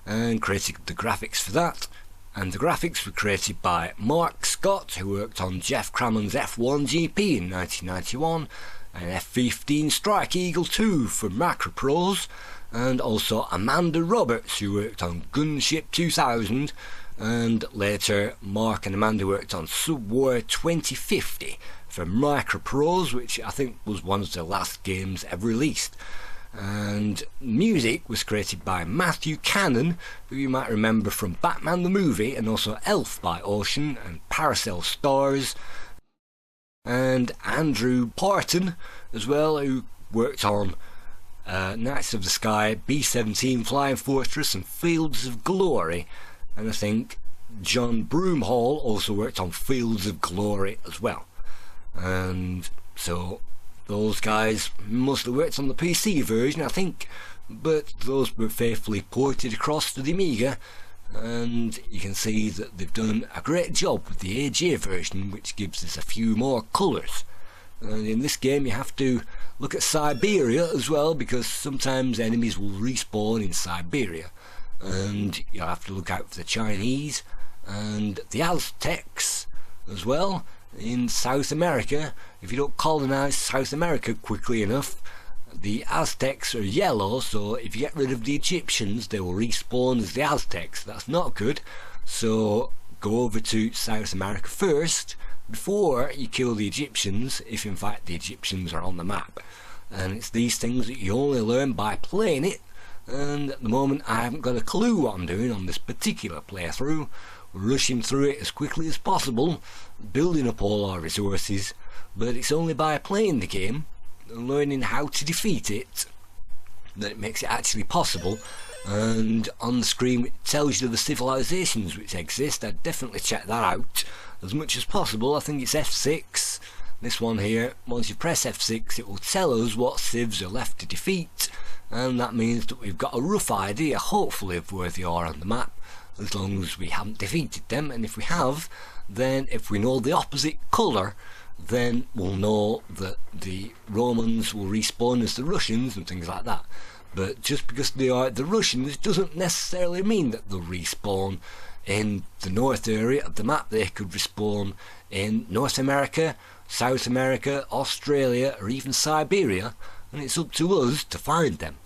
and created the graphics for that. And the graphics were created by Mark Scott, who worked on Jeff Cramond's F1 GP in 1991, and F-15 Strike Eagle 2 for Macroprose, and also Amanda Roberts, who worked on Gunship 2000, and later Mark and Amanda worked on Subwar 2050 for Microprose, which I think was one of the last games ever released. And music was created by Matthew Cannon, who you might remember from Batman the movie, and also Elf by Ocean and Paracel Stars, and Andrew Parton as well, who worked on Knights of the Sky, B-17 Flying Fortress and Fields of Glory, and I think John Broomhall also worked on Fields of Glory as well. And so those guys mostly worked on the PC version, I think, but those were faithfully ported across to the Amiga, and you can see that they've done a great job with the AGA version, which gives us a few more colours. And in this game you have to look at Siberia as well, because sometimes enemies will respawn in Siberia, and you have to look out for the Chinese and the Aztecs as well in South America. If you don't colonize South America quickly enough, the Aztecs are yellow, so if you get rid of the Egyptians they will respawn as the Aztecs. That's not good, so go over to South America first before you kill the Egyptians, if in fact the Egyptians are on the map. And it's these things that you only learn by playing it, and at the moment I haven't got a clue what I'm doing on this particular playthrough. We're rushing through it as quickly as possible, building up all our resources, but it's only by playing the game and learning how to defeat it that it makes it actually possible. And on the screen it tells you the civilizations which exist. I'd definitely check that out as much as possible. I think it's F6, this one here. Once you press F6 it will tell us what civs are left to defeat, and that means that we've got a rough idea, hopefully, of where they are on the map, as long as we haven't defeated them. And if we have, then if we know the opposite colour, then we'll know that the Romans will respawn as the Russians and things like that. But just because they are the Russians doesn't necessarily mean that they'll respawn in the north area of the map. They could respawn in North America, South America, Australia, or even Siberia, and it's up to us to find them.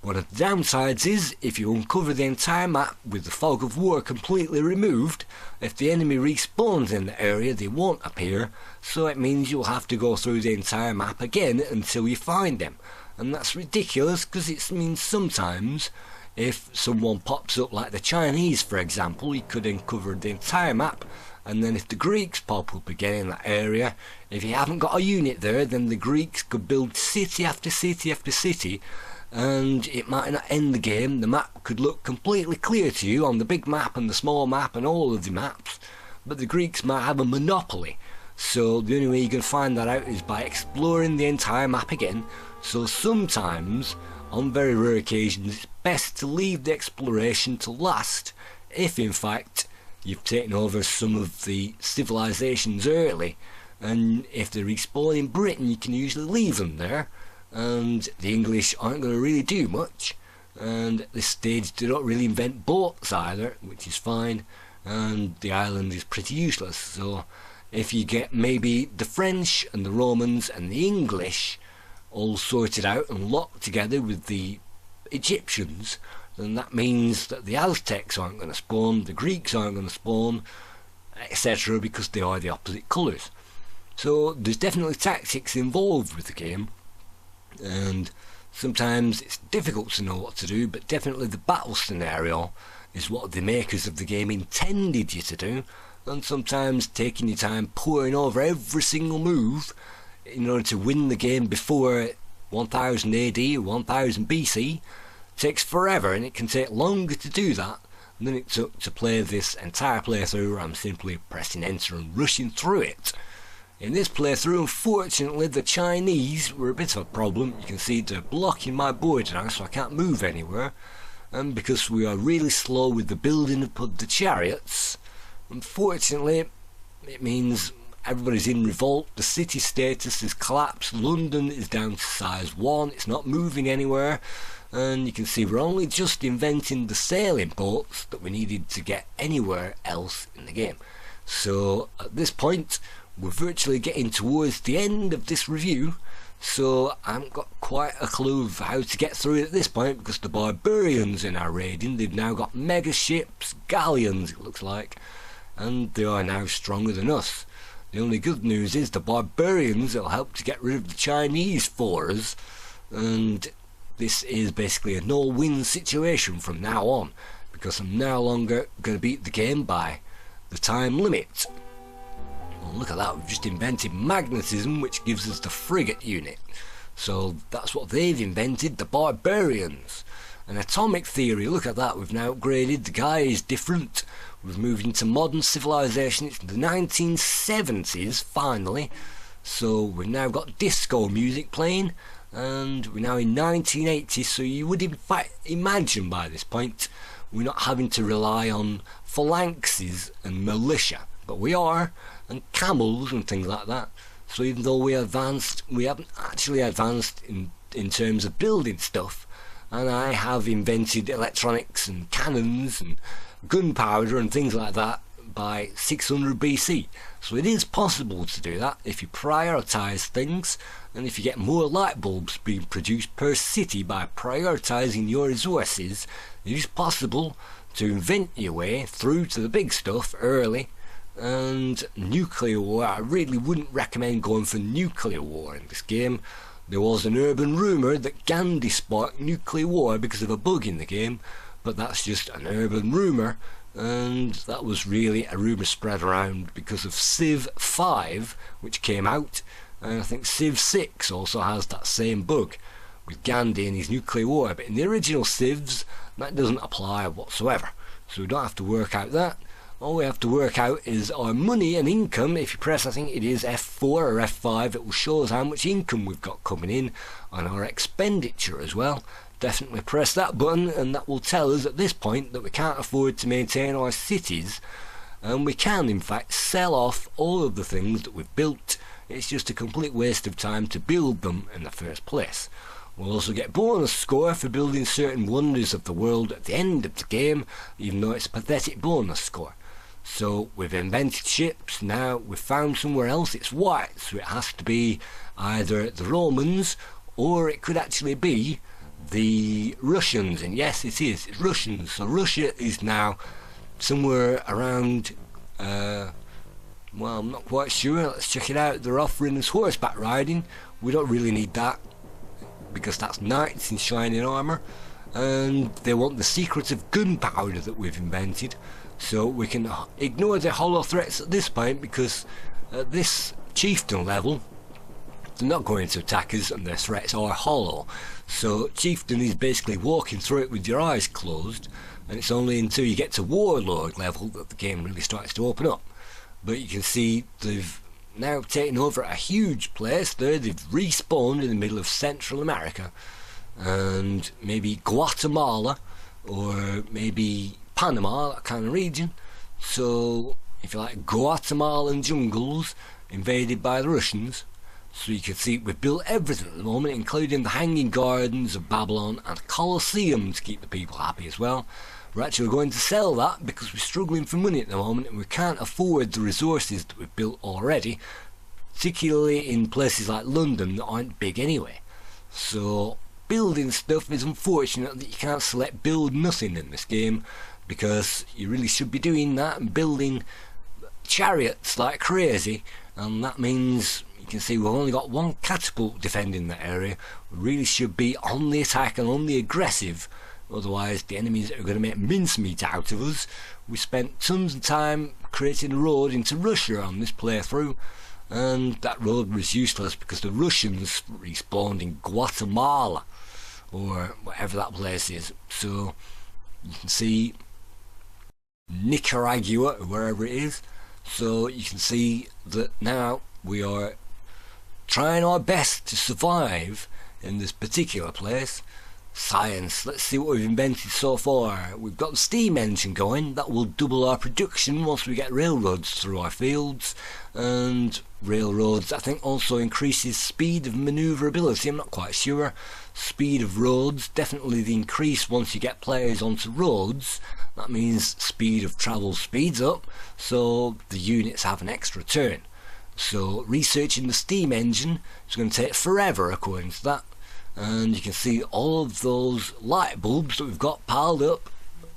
One of the downsides is, if you uncover the entire map with the fog of war completely removed, if the enemy respawns in the area they won't appear, so it means you'll have to go through the entire map again until you find them. And that's ridiculous, because it means sometimes if someone pops up, like the Chinese for example, you could uncover the entire map, and then if the Greeks pop up again in that area, if you haven't got a unit there, then the Greeks could build city after city after city, and it might not end the game. The map could look completely clear to you on the big map and the small map and all of the maps, but the Greeks might have a monopoly. So the only way you can find that out is by exploring the entire map again. So sometimes, on very rare occasions, it's best to leave the exploration to last, if in fact you've taken over some of the civilizations early, and if they respawn in Britain you can usually leave them there, and the English aren't going to really do much, and at this stage they don't really invent boats either, which is fine, and the island is pretty useless. So if you get maybe the French and the Romans and the English all sorted out and locked together with the Egyptians, then that means that the Aztecs aren't going to spawn, the Greeks aren't going to spawn, etc., because they are the opposite colours. So there's definitely tactics involved with the game, and sometimes it's difficult to know what to do, but definitely the battle scenario is what the makers of the game intended you to do, and sometimes taking your time poring over every single move in order to win the game before 1000 AD or 1000 BC takes forever, and it can take longer to do that than it took to play this entire playthrough where I'm simply pressing enter and rushing through it. In this playthrough, unfortunately, the Chinese were a bit of a problem. You can see they're blocking my board now, so I can't move anywhere, and because we are really slow with the building of the chariots, unfortunately it means everybody's in revolt. The city status has collapsed. London is down to size 1, it's not moving anywhere, and you can see we're only just inventing the sailing boats that we needed to get anywhere else in the game. So at this point we're virtually getting towards the end of this review, so I haven't got quite a clue of how to get through it at this point, because the barbarians are now raiding. They've now got mega ships, galleons it looks like, and they are now stronger than us. The only good news is the barbarians will help to get rid of the Chinese for us, and this is basically a no-win situation from now on, because I'm no longer going to beat the game by the time limit. Well, look at that, we've just invented magnetism, which gives us the frigate unit. So that's what they've invented, the barbarians. And atomic theory, look at that, we've now upgraded, the guy is different. We've moved into modern civilization. It's the 1970s finally, so we've now got disco music playing, and we're now in 1980, so you would in fact imagine by this point we're not having to rely on phalanxes and militia, but we are, and camels and things like that. So even though we advanced, we haven't actually advanced in terms of building stuff, and I have invented electronics and cannons and gunpowder and things like that by 600 BC. So it is possible to do that if you prioritise things, and if you get more light bulbs being produced per city by prioritising your resources, it is possible to invent your way through to the big stuff early. And nuclear war, I really wouldn't recommend going for nuclear war in this game. There was an urban rumour that Gandhi sparked nuclear war because of a bug in the game, but that's just an urban rumour, and that was really a rumour spread around because of Civ 5, which came out, and I think Civ 6 also has that same bug with Gandhi and his nuclear war, but in the original Civs that doesn't apply whatsoever, so we don't have to work out that. All we have to work out is our money and income. If you press, I think it is F4 or F5, it will show us how much income we've got coming in, and our expenditure as well. Definitely press that button, and that will tell us at this point that we can't afford to maintain our cities, and we can in fact sell off all of the things that we've built. It's just a complete waste of time to build them in the first place. We'll also get bonus score for building certain wonders of the world at the end of the game, even though it's a pathetic bonus score. So we've invented ships, now we've found somewhere else it's white, so it has to be either the Romans or it could actually be the Russians, and yes it is, it's Russians. So Russia is now somewhere around, well, I'm not quite sure, let's check it out. They're offering us horseback riding. We don't really need that because that's knights in shining armour, and they want the secrets of gunpowder that we've invented. So we can ignore the hollow threats at this point, because at this chieftain level they're not going to attack us and their threats are hollow. So chieftain is basically walking through it with your eyes closed, and it's only until you get to warlord level that the game really starts to open up. But you can see they've now taken over a huge place there. They've respawned in the middle of Central America, and maybe Guatemala or maybe Panama, that kind of region. So if you like, Guatemalan jungles invaded by the Russians. So you can see we've built everything at the moment, including the Hanging Gardens of Babylon and a Colosseum to keep the people happy as well. We're actually going to sell that because we're struggling for money at the moment and we can't afford the resources that we've built already, particularly in places like London that aren't big anyway. So building stuff is unfortunate that you can't select build nothing in this game, because you really should be doing that and building chariots like crazy, and that means you can see we've only got one catapult defending that area. We really should be on the attack and on the aggressive, otherwise the enemies are going to make mincemeat out of us. We spent tons of time creating a road into Russia on this playthrough, and that road was useless because the Russians respawned in Guatemala or whatever that place is. So you can see Nicaragua or wherever it is. So you can see that now we are trying our best to survive in this particular place. Science, let's see what we've invented so far. We've got the steam engine going, that will double our production once we get railroads through our fields, and railroads I think also increases speed of manoeuvrability, I'm not quite sure. Speed of roads, definitely the increase once you get players onto roads. That means speed of travel speeds up, so the units have an extra turn. So researching the steam engine is going to take forever according to that, and you can see all of those light bulbs that we've got piled up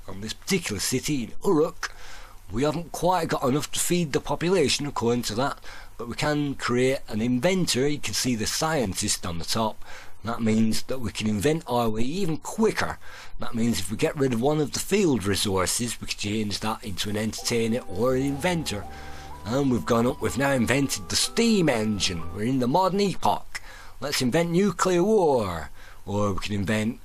on this particular city in Uruk. We haven't quite got enough to feed the population according to that, but we can create an inventor. You can see the scientist on the top. That means that we can invent our way even quicker. That means if we get rid of one of the field resources, we can change that into an entertainer or an inventor. And we've gone up, we've now invented the steam engine. We're in the modern epoch. Let's invent nuclear war. Or we can invent,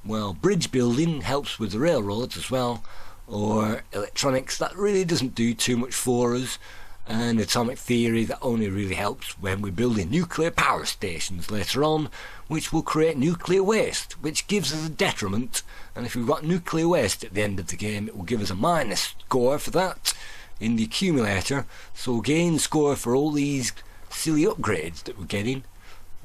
well, bridge building helps with the railroads as well. Or electronics, that really doesn't do too much for us. And atomic theory, that only really helps when we're building nuclear power stations later on, which will create nuclear waste, which gives us a detriment. And if we've got nuclear waste at the end of the game, it will give us a minus score for that in the accumulator. So we'll gain score for all these silly upgrades that we're getting,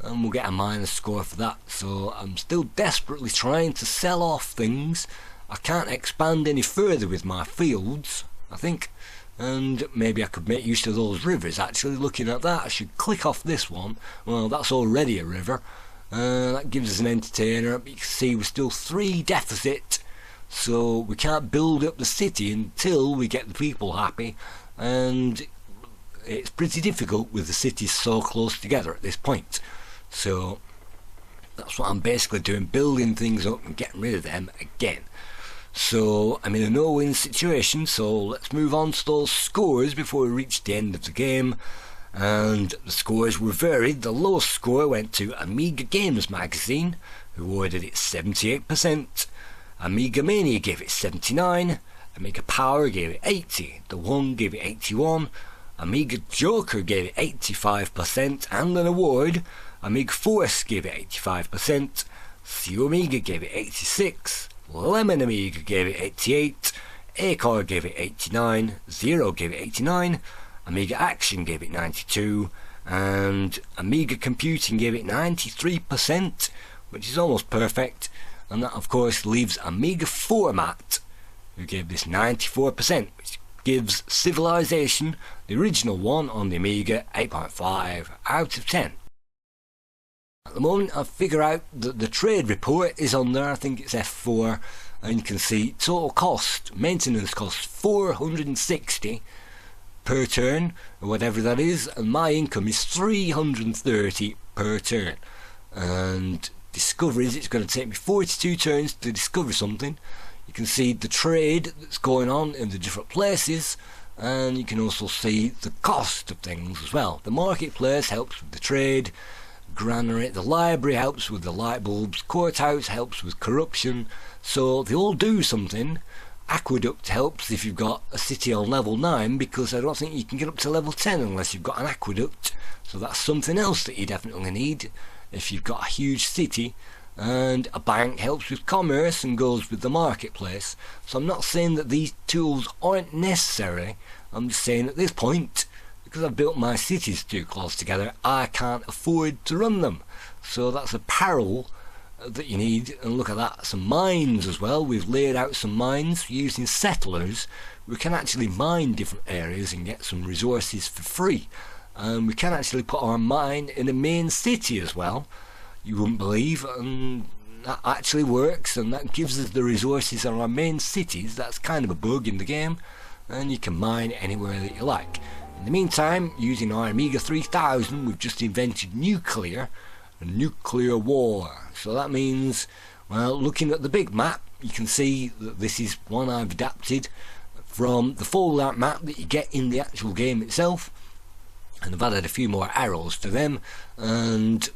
and we'll get a minus score for that. So I'm still desperately trying to sell off things. I can't expand any further with my fields, I think. And maybe I could make use of those rivers. Actually, looking at that, I should click off this one. Well, that's already a river. That gives us an entertainer. But you can see we're still 3 deficit, so we can't build up the city until we get the people happy, and it's pretty difficult with the cities so close together at this point. So that's what I'm basically doing, building things up and getting rid of them again. So I'm in a no-win situation, so let's move on to those scores before we reach the end of the game. And the scores were varied. The lowest score went to Amiga Games magazine, who awarded it 78%. Amiga Mania gave it 79. Amiga Power gave it 80. The One gave it 81. Amiga Joker gave it 85% and an award. Amiga Force gave it 85%. Civ Amiga gave it 86. Lemon Amiga gave it 88. AGA gave it 89. Zero gave it 89. Amiga Action gave it 92. And Amiga Computing gave it 93%, which is almost perfect. And that of course leaves Amiga Format, who gave this 94%, which gives Civilization, the original one on the Amiga, 8.5 out of 10. At the moment I figure out that the trade report is on there, I think it's F4, and you can see total cost, maintenance cost 460 per turn, or whatever that is, and my income is 330 per turn. And discoveries, it's going to take me 42 turns to discover something. You can see the trade that's going on in the different places, and you can also see the cost of things as well. The marketplace helps with the trade, granary, the library helps with the light bulbs, courthouse helps with corruption, so they all do something. Aqueduct helps if you've got a city on level 9, because I don't think you can get up to level 10 unless you've got an aqueduct, so that's something else that you definitely need if you've got a huge city. And a bank helps with commerce and goes with the marketplace. So I'm not saying that these tools aren't necessary, I'm just saying at this point, because I've built my cities too close together, I can't afford to run them. So that's a parallel that you need. And look at that, some mines as well. We've laid out some mines using settlers. We can actually mine different areas and get some resources for free. And we can actually put our mine in a main city as well. You wouldn't believe, and that actually works, and that gives us the resources on our main cities. That's kind of a bug in the game, and you can mine anywhere that you like. In the meantime, using our Amiga 3000, we've just invented nuclear war. So that means, well, looking at the big map, you can see that this is one I've adapted from the fold-out map that you get in the actual game itself, and I've added a few more arrows to them, and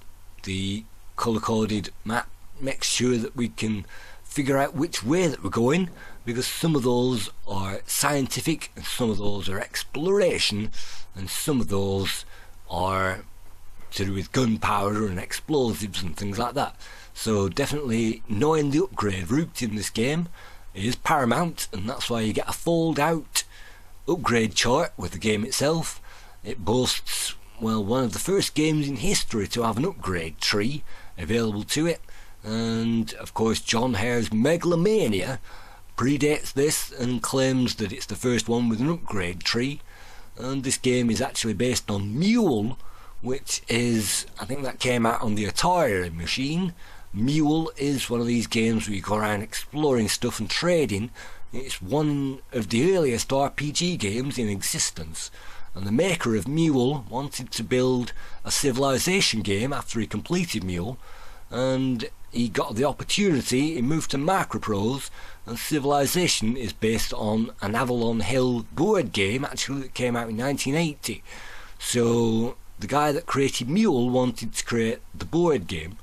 the colour-coded map makes sure that we can figure out which way that we're going, because some of those are scientific and some of those are exploration and some of those are to do with gunpowder and explosives and things like that. So definitely knowing the upgrade route in this game is paramount, and that's why you get a fold out upgrade chart with the game itself. It boasts, well, one of the first games in history to have an upgrade tree available to it, and of course John Hare's Megalomania predates this and claims that it's the first one with an upgrade tree. And this game is actually based on Mule, which is, I think that came out on the Atari machine. Mule is one of these games where you go around exploring stuff and trading. It's one of the earliest RPG games in existence. And the maker of Mule wanted to build a Civilization game after he completed Mule, and he got the opportunity. He moved to Macroprose, and Civilization is based on an Avalon Hill board game actually that came out in 1980. So the guy that created Mule wanted to create the board game,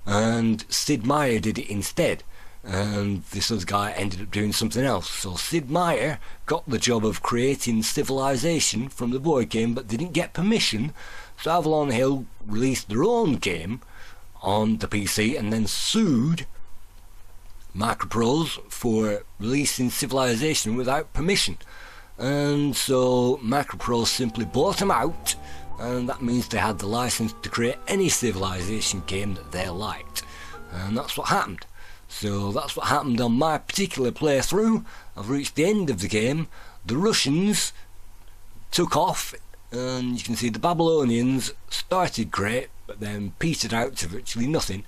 and Sid Meier did it instead, and this other guy ended up doing something else. So Sid Meier got the job of creating Civilization from the board game, but didn't get permission, so Avalon Hill released their own game on the PC and then sued Macroprose for releasing Civilization without permission. And so Macroprose simply bought them out, and that means they had the license to create any Civilization game that they liked, and that's what happened. So that's what happened on my particular playthrough. I've reached the end of the game. The Russians took off, and you can see the Babylonians started great but then petered out to virtually nothing,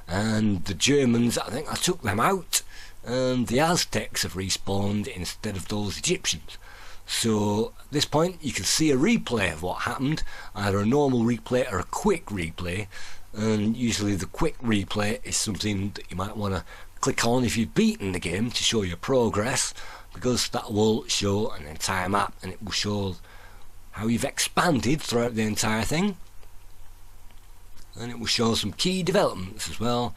and the Germans, I think I took them out, and the Aztecs have respawned instead of those Egyptians. So at this point you can see a replay of what happened, either a normal replay or a quick replay, and usually the quick replay is something that you might want to click on if you've beaten the game to show your progress, because that will show an entire map and it will show how you've expanded throughout the entire thing, and it will show some key developments as well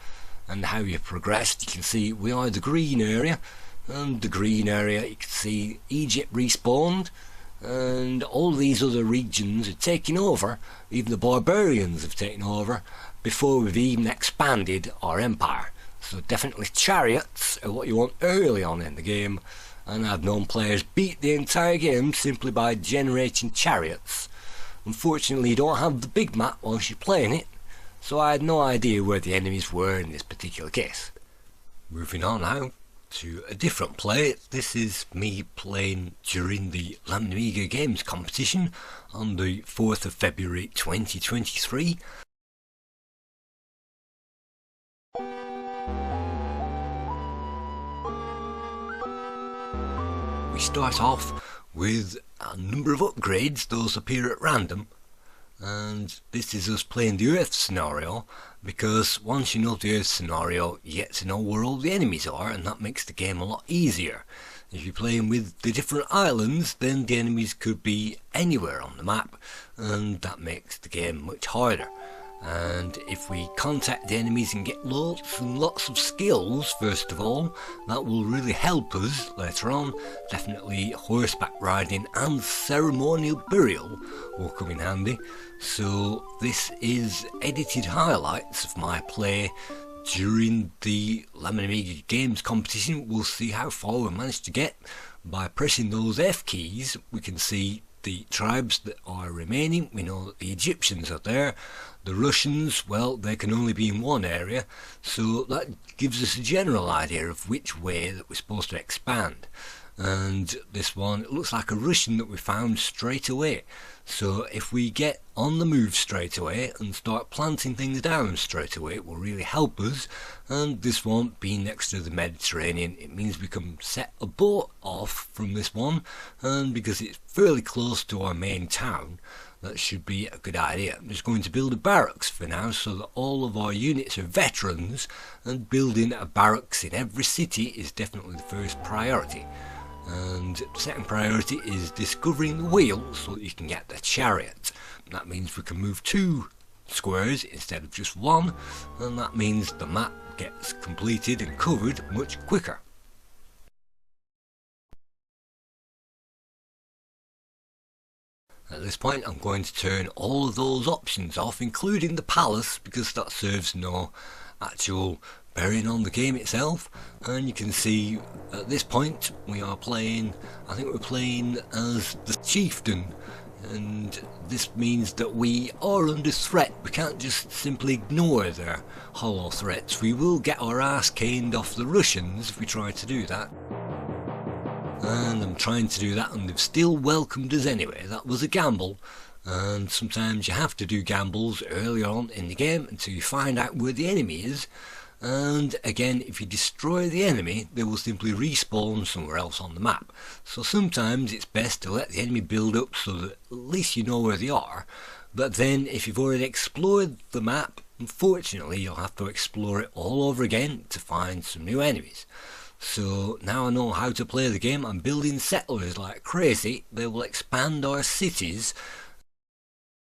and how you've progressed. You can see we are the green area, and the green area you can see Egypt respawned, and all these other regions are taking over. Even the barbarians have taken over before we've even expanded our empire. So definitely chariots are what you want early on in the game, and I've known players beat the entire game simply by generating chariots. Unfortunately you don't have the big map whilst you're playing it, so I had no idea where the enemies were in this particular case. Moving on now to a different play. This is me playing during the Amiga Games competition on the 4th of February 2023. We start off with a number of upgrades. Those appear at random, and this is us playing the Earth scenario, because once you know the Earth scenario you get to know where all the enemies are, and that makes the game a lot easier. If you're playing with the different islands, then the enemies could be anywhere on the map, and that makes the game much harder. And if we contact the enemies and get lots and lots of skills first of all, that will really help us later on. Definitely horseback riding and ceremonial burial will come in handy. So this is edited highlights of my play during the Amiga Games competition. We'll see how far we managed to get. By pressing those F keys we can see the tribes that are remaining. We know that the Egyptians are there. The Russians, well, they can only be in one area, so that gives us a general idea of which way that we're supposed to expand. And this one, it looks like a Russian that we found straight away. So if we get on the move straight away and start planting things down straight away, it will really help us. And this one, being next to the Mediterranean, it means we can set a boat off from this one, and because it's fairly close to our main town, that should be a good idea. I'm just going to build a barracks for now so that all of our units are veterans, and building a barracks in every city is definitely the first priority. And the second priority is discovering the wheel so that you can get the chariot. That means we can move 2 squares instead of just 1, and that means the map gets completed and covered much quicker. At this point I'm going to turn all of those options off, including the palace, because that serves no actual bearing on the game itself. And you can see at this point we are playing, I think we're playing as the chieftain, and this means that we are under threat. We can't just simply ignore their hollow threats. We will get our ass caned off the Russians if we try to do that. And I'm trying to do that, and they've still welcomed us anyway. That was a gamble, and sometimes you have to do gambles early on in the game until you find out where the enemy is. And again, if you destroy the enemy, they will simply respawn somewhere else on the map. So sometimes it's best to let the enemy build up so that at least you know where they are. But then if you've already explored the map, unfortunately you'll have to explore it all over again to find some new enemies. So now I know how to play the game. I'm building settlers like crazy. They will expand our cities,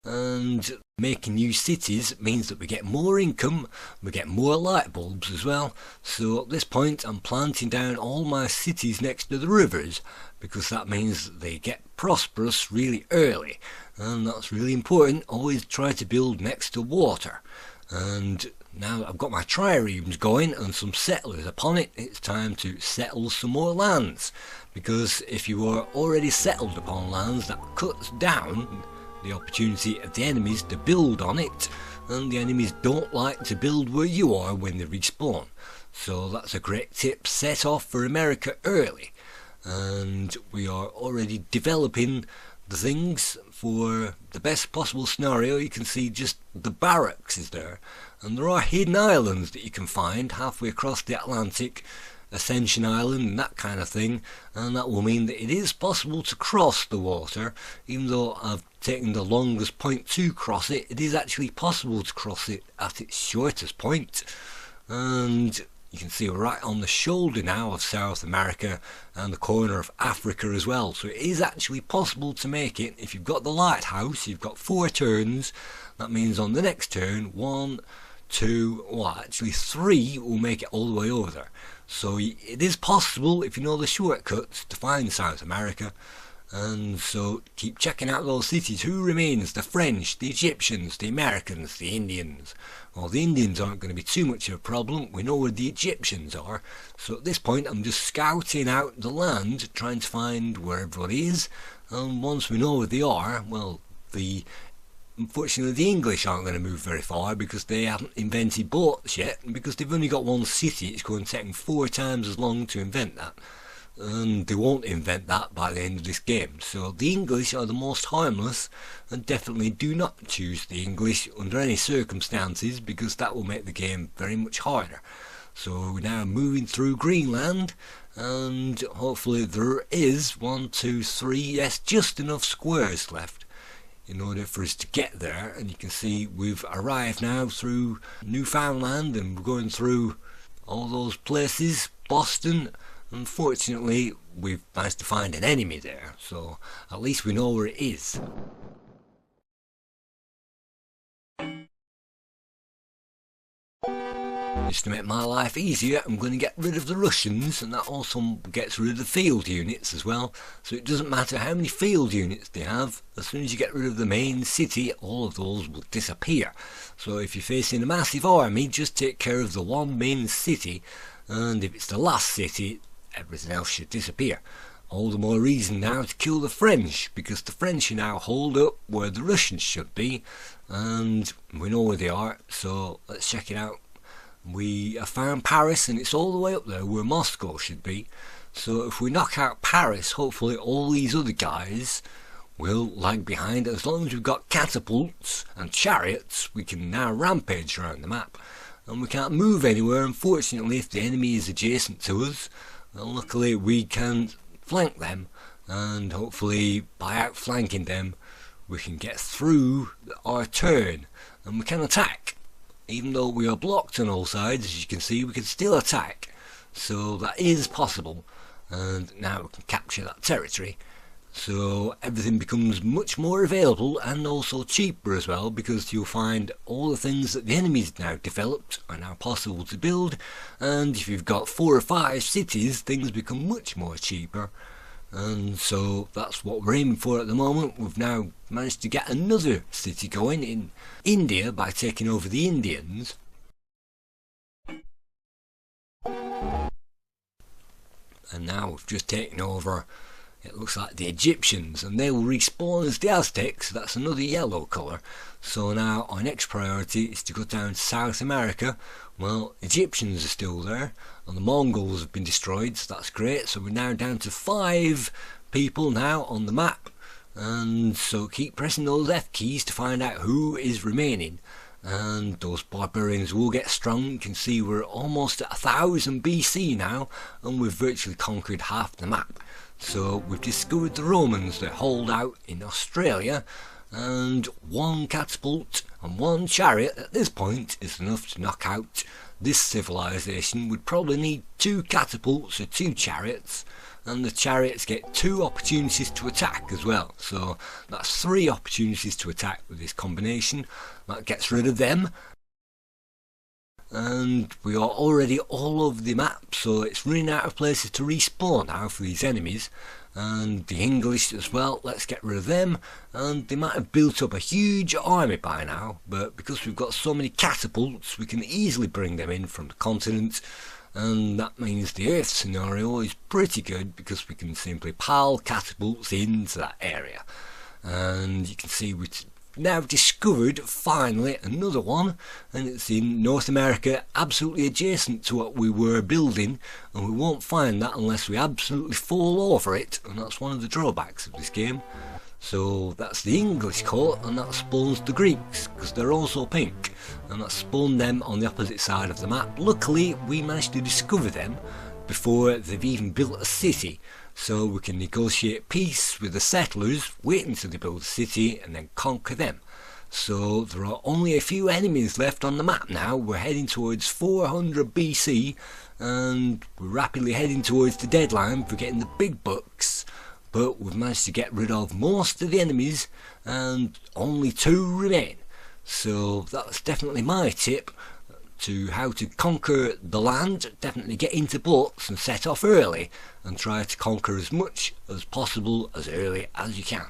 and making new cities means that we get more income, we get more light bulbs as well. So at this point I'm planting down all my cities next to the rivers, because that means that they get prosperous really early, and that's really important. Always try to build next to water. And now I've got my triremes going and some settlers upon it, it's time to settle some more lands, because if you are already settled upon lands, that cuts down the opportunity of the enemies to build on it, and the enemies don't like to build where you are when they respawn. So that's a great tip. Set off for America early, and we are already developing the things for the best possible scenario. You can see just the barracks is there, and there are hidden islands that you can find halfway across the Atlantic, Ascension Island and that kind of thing, and that will mean that it is possible to cross the water. Even though I've taken the longest point to cross it, it is actually possible to cross it at its shortest point. And you can see we're right on the shoulder now of South America and the corner of Africa as well. So it is actually possible to make it. If you've got the lighthouse, you've got 4 turns. That means on the next turn, 1, 2, well actually 3 will make it all the way over there. So it is possible, if you know the shortcuts, to find South America. And so keep checking out those cities. Who remains? The French, the Egyptians, the Americans, the Indians. Well, the Indians aren't going to be too much of a problem. We know where the Egyptians are. So at this point I'm just scouting out the land, trying to find where everybody is. And once we know where they are, well, unfortunately the English aren't going to move very far because they haven't invented boats yet. And because they've only got 1 city, it's going to take them 4 times as long to invent that. And they won't invent that by the end of this game. So the English are the most harmless, and definitely do not choose the English under any circumstances, because that will make the game very much harder. So we're now moving through Greenland, and hopefully there is 1, 2, 3, yes, just enough squares left in order for us to get there. And you can see we've arrived now through Newfoundland, and we're going through all those places, Boston. Unfortunately, we've managed to find an enemy there, so at least we know where it is. Just to make my life easier, I'm going to get rid of the Russians, and that also gets rid of the field units as well. So it doesn't matter how many field units they have, as soon as you get rid of the main city, all of those will disappear. So if you're facing a massive army, just take care of the one main city, and if it's the last city, everything else should disappear. All the more reason now to kill the French, because the French are now holed up where the Russians should be, and we know where they are, so let's check it out. We have found Paris, and it's all the way up there where Moscow should be. So if we knock out Paris, hopefully all these other guys will lag behind. As long as we've got catapults and chariots, we can now rampage around the map. And we can't move anywhere, unfortunately, if the enemy is adjacent to us. Well, luckily we can flank them, and hopefully by outflanking them we can get through our turn, and we can attack. Even though we are blocked on all sides, as you can see, we can still attack. So that is possible, and now we can capture that territory. So everything becomes much more available, and also cheaper as well, because you'll find all the things that the enemies now developed are now possible to build. And if you've got 4 or 5 cities, things become much more cheaper. And so that's what we're aiming for at the moment. We've now managed to get another city going in India by taking over the Indians. And now we've just taken over, it looks like, the Egyptians, and they will respawn as the Aztecs. That's another yellow colour. So now our next priority is to go down to South America. Well, Egyptians are still there, and the Mongols have been destroyed, so that's great. So we're now down to 5 people now on the map, and so keep pressing those F keys to find out who is remaining. And those barbarians will get strong. You can see we're almost at 1000 BC now, and we've virtually conquered half the map. So we've discovered the Romans. They hold out in Australia, and 1 catapult and 1 chariot at this point is enough to knock out this civilization. Would probably need 2 catapults or 2 chariots, and the chariots get 2 opportunities to attack as well. So that's 3 opportunities to attack with this combination. That gets rid of them. And we are already all over the map, so it's running out of places to respawn now for these enemies. And the English as well, let's get rid of them. And they might have built up a huge army by now, but because we've got so many catapults, we can easily bring them in from the continent. And that means the Earth scenario is pretty good, because we can simply pile catapults into that area. And you can see we've now discovered finally another one, and it's in North America, absolutely adjacent to what we were building, and we won't find that unless we absolutely fall over it, and that's one of the drawbacks of this game. So that's the English court, and that spawns the Greeks, because they're also pink, and that spawned them on the opposite side of the map. Luckily we managed to discover them before they've even built a city, so we can negotiate peace with the settlers, wait until they build a city and then conquer them. So there are only a few enemies left on the map now. We're heading towards 400 BC and we're rapidly heading towards the deadline for getting the big bucks, but we've managed to get rid of most of the enemies and only 2 remain. So that's definitely my tip to how to conquer the land. Definitely get into boats and set off early and try to conquer as much as possible as early as you can.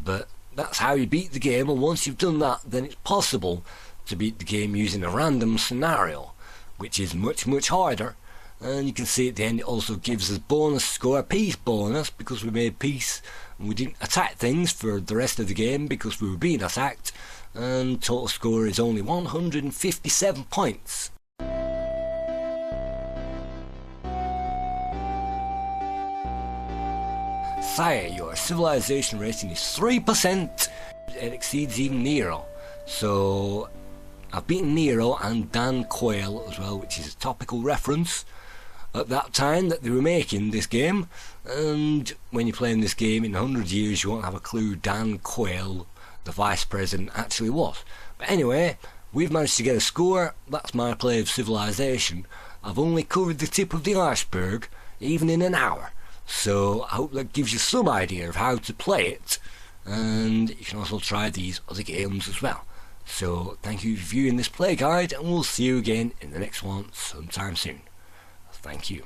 But that's how you beat the game, and once you've done that, then it's possible to beat the game using a random scenario, which is much harder. And you can see at the end it also gives us bonus score, peace bonus, because we made peace and we didn't attack things for the rest of the game because we were being attacked, and total score is only 157 points. Sire, your civilization rating is 3%. It exceeds even Nero. So I've beaten Nero and Dan Quayle as well, which is a topical reference at that time that they were making this game. And when you're playing this game in 100 years, you won't have a clue Dan Quayle, the vice president, actually was. But anyway, we've managed to get a score. That's my play of Civilization. I've only covered the tip of the iceberg, even in an hour. So I hope that gives you some idea of how to play it, and you can also try these other games as well. So thank you for viewing this play guide, and we'll see you again in the next one sometime soon. Thank you.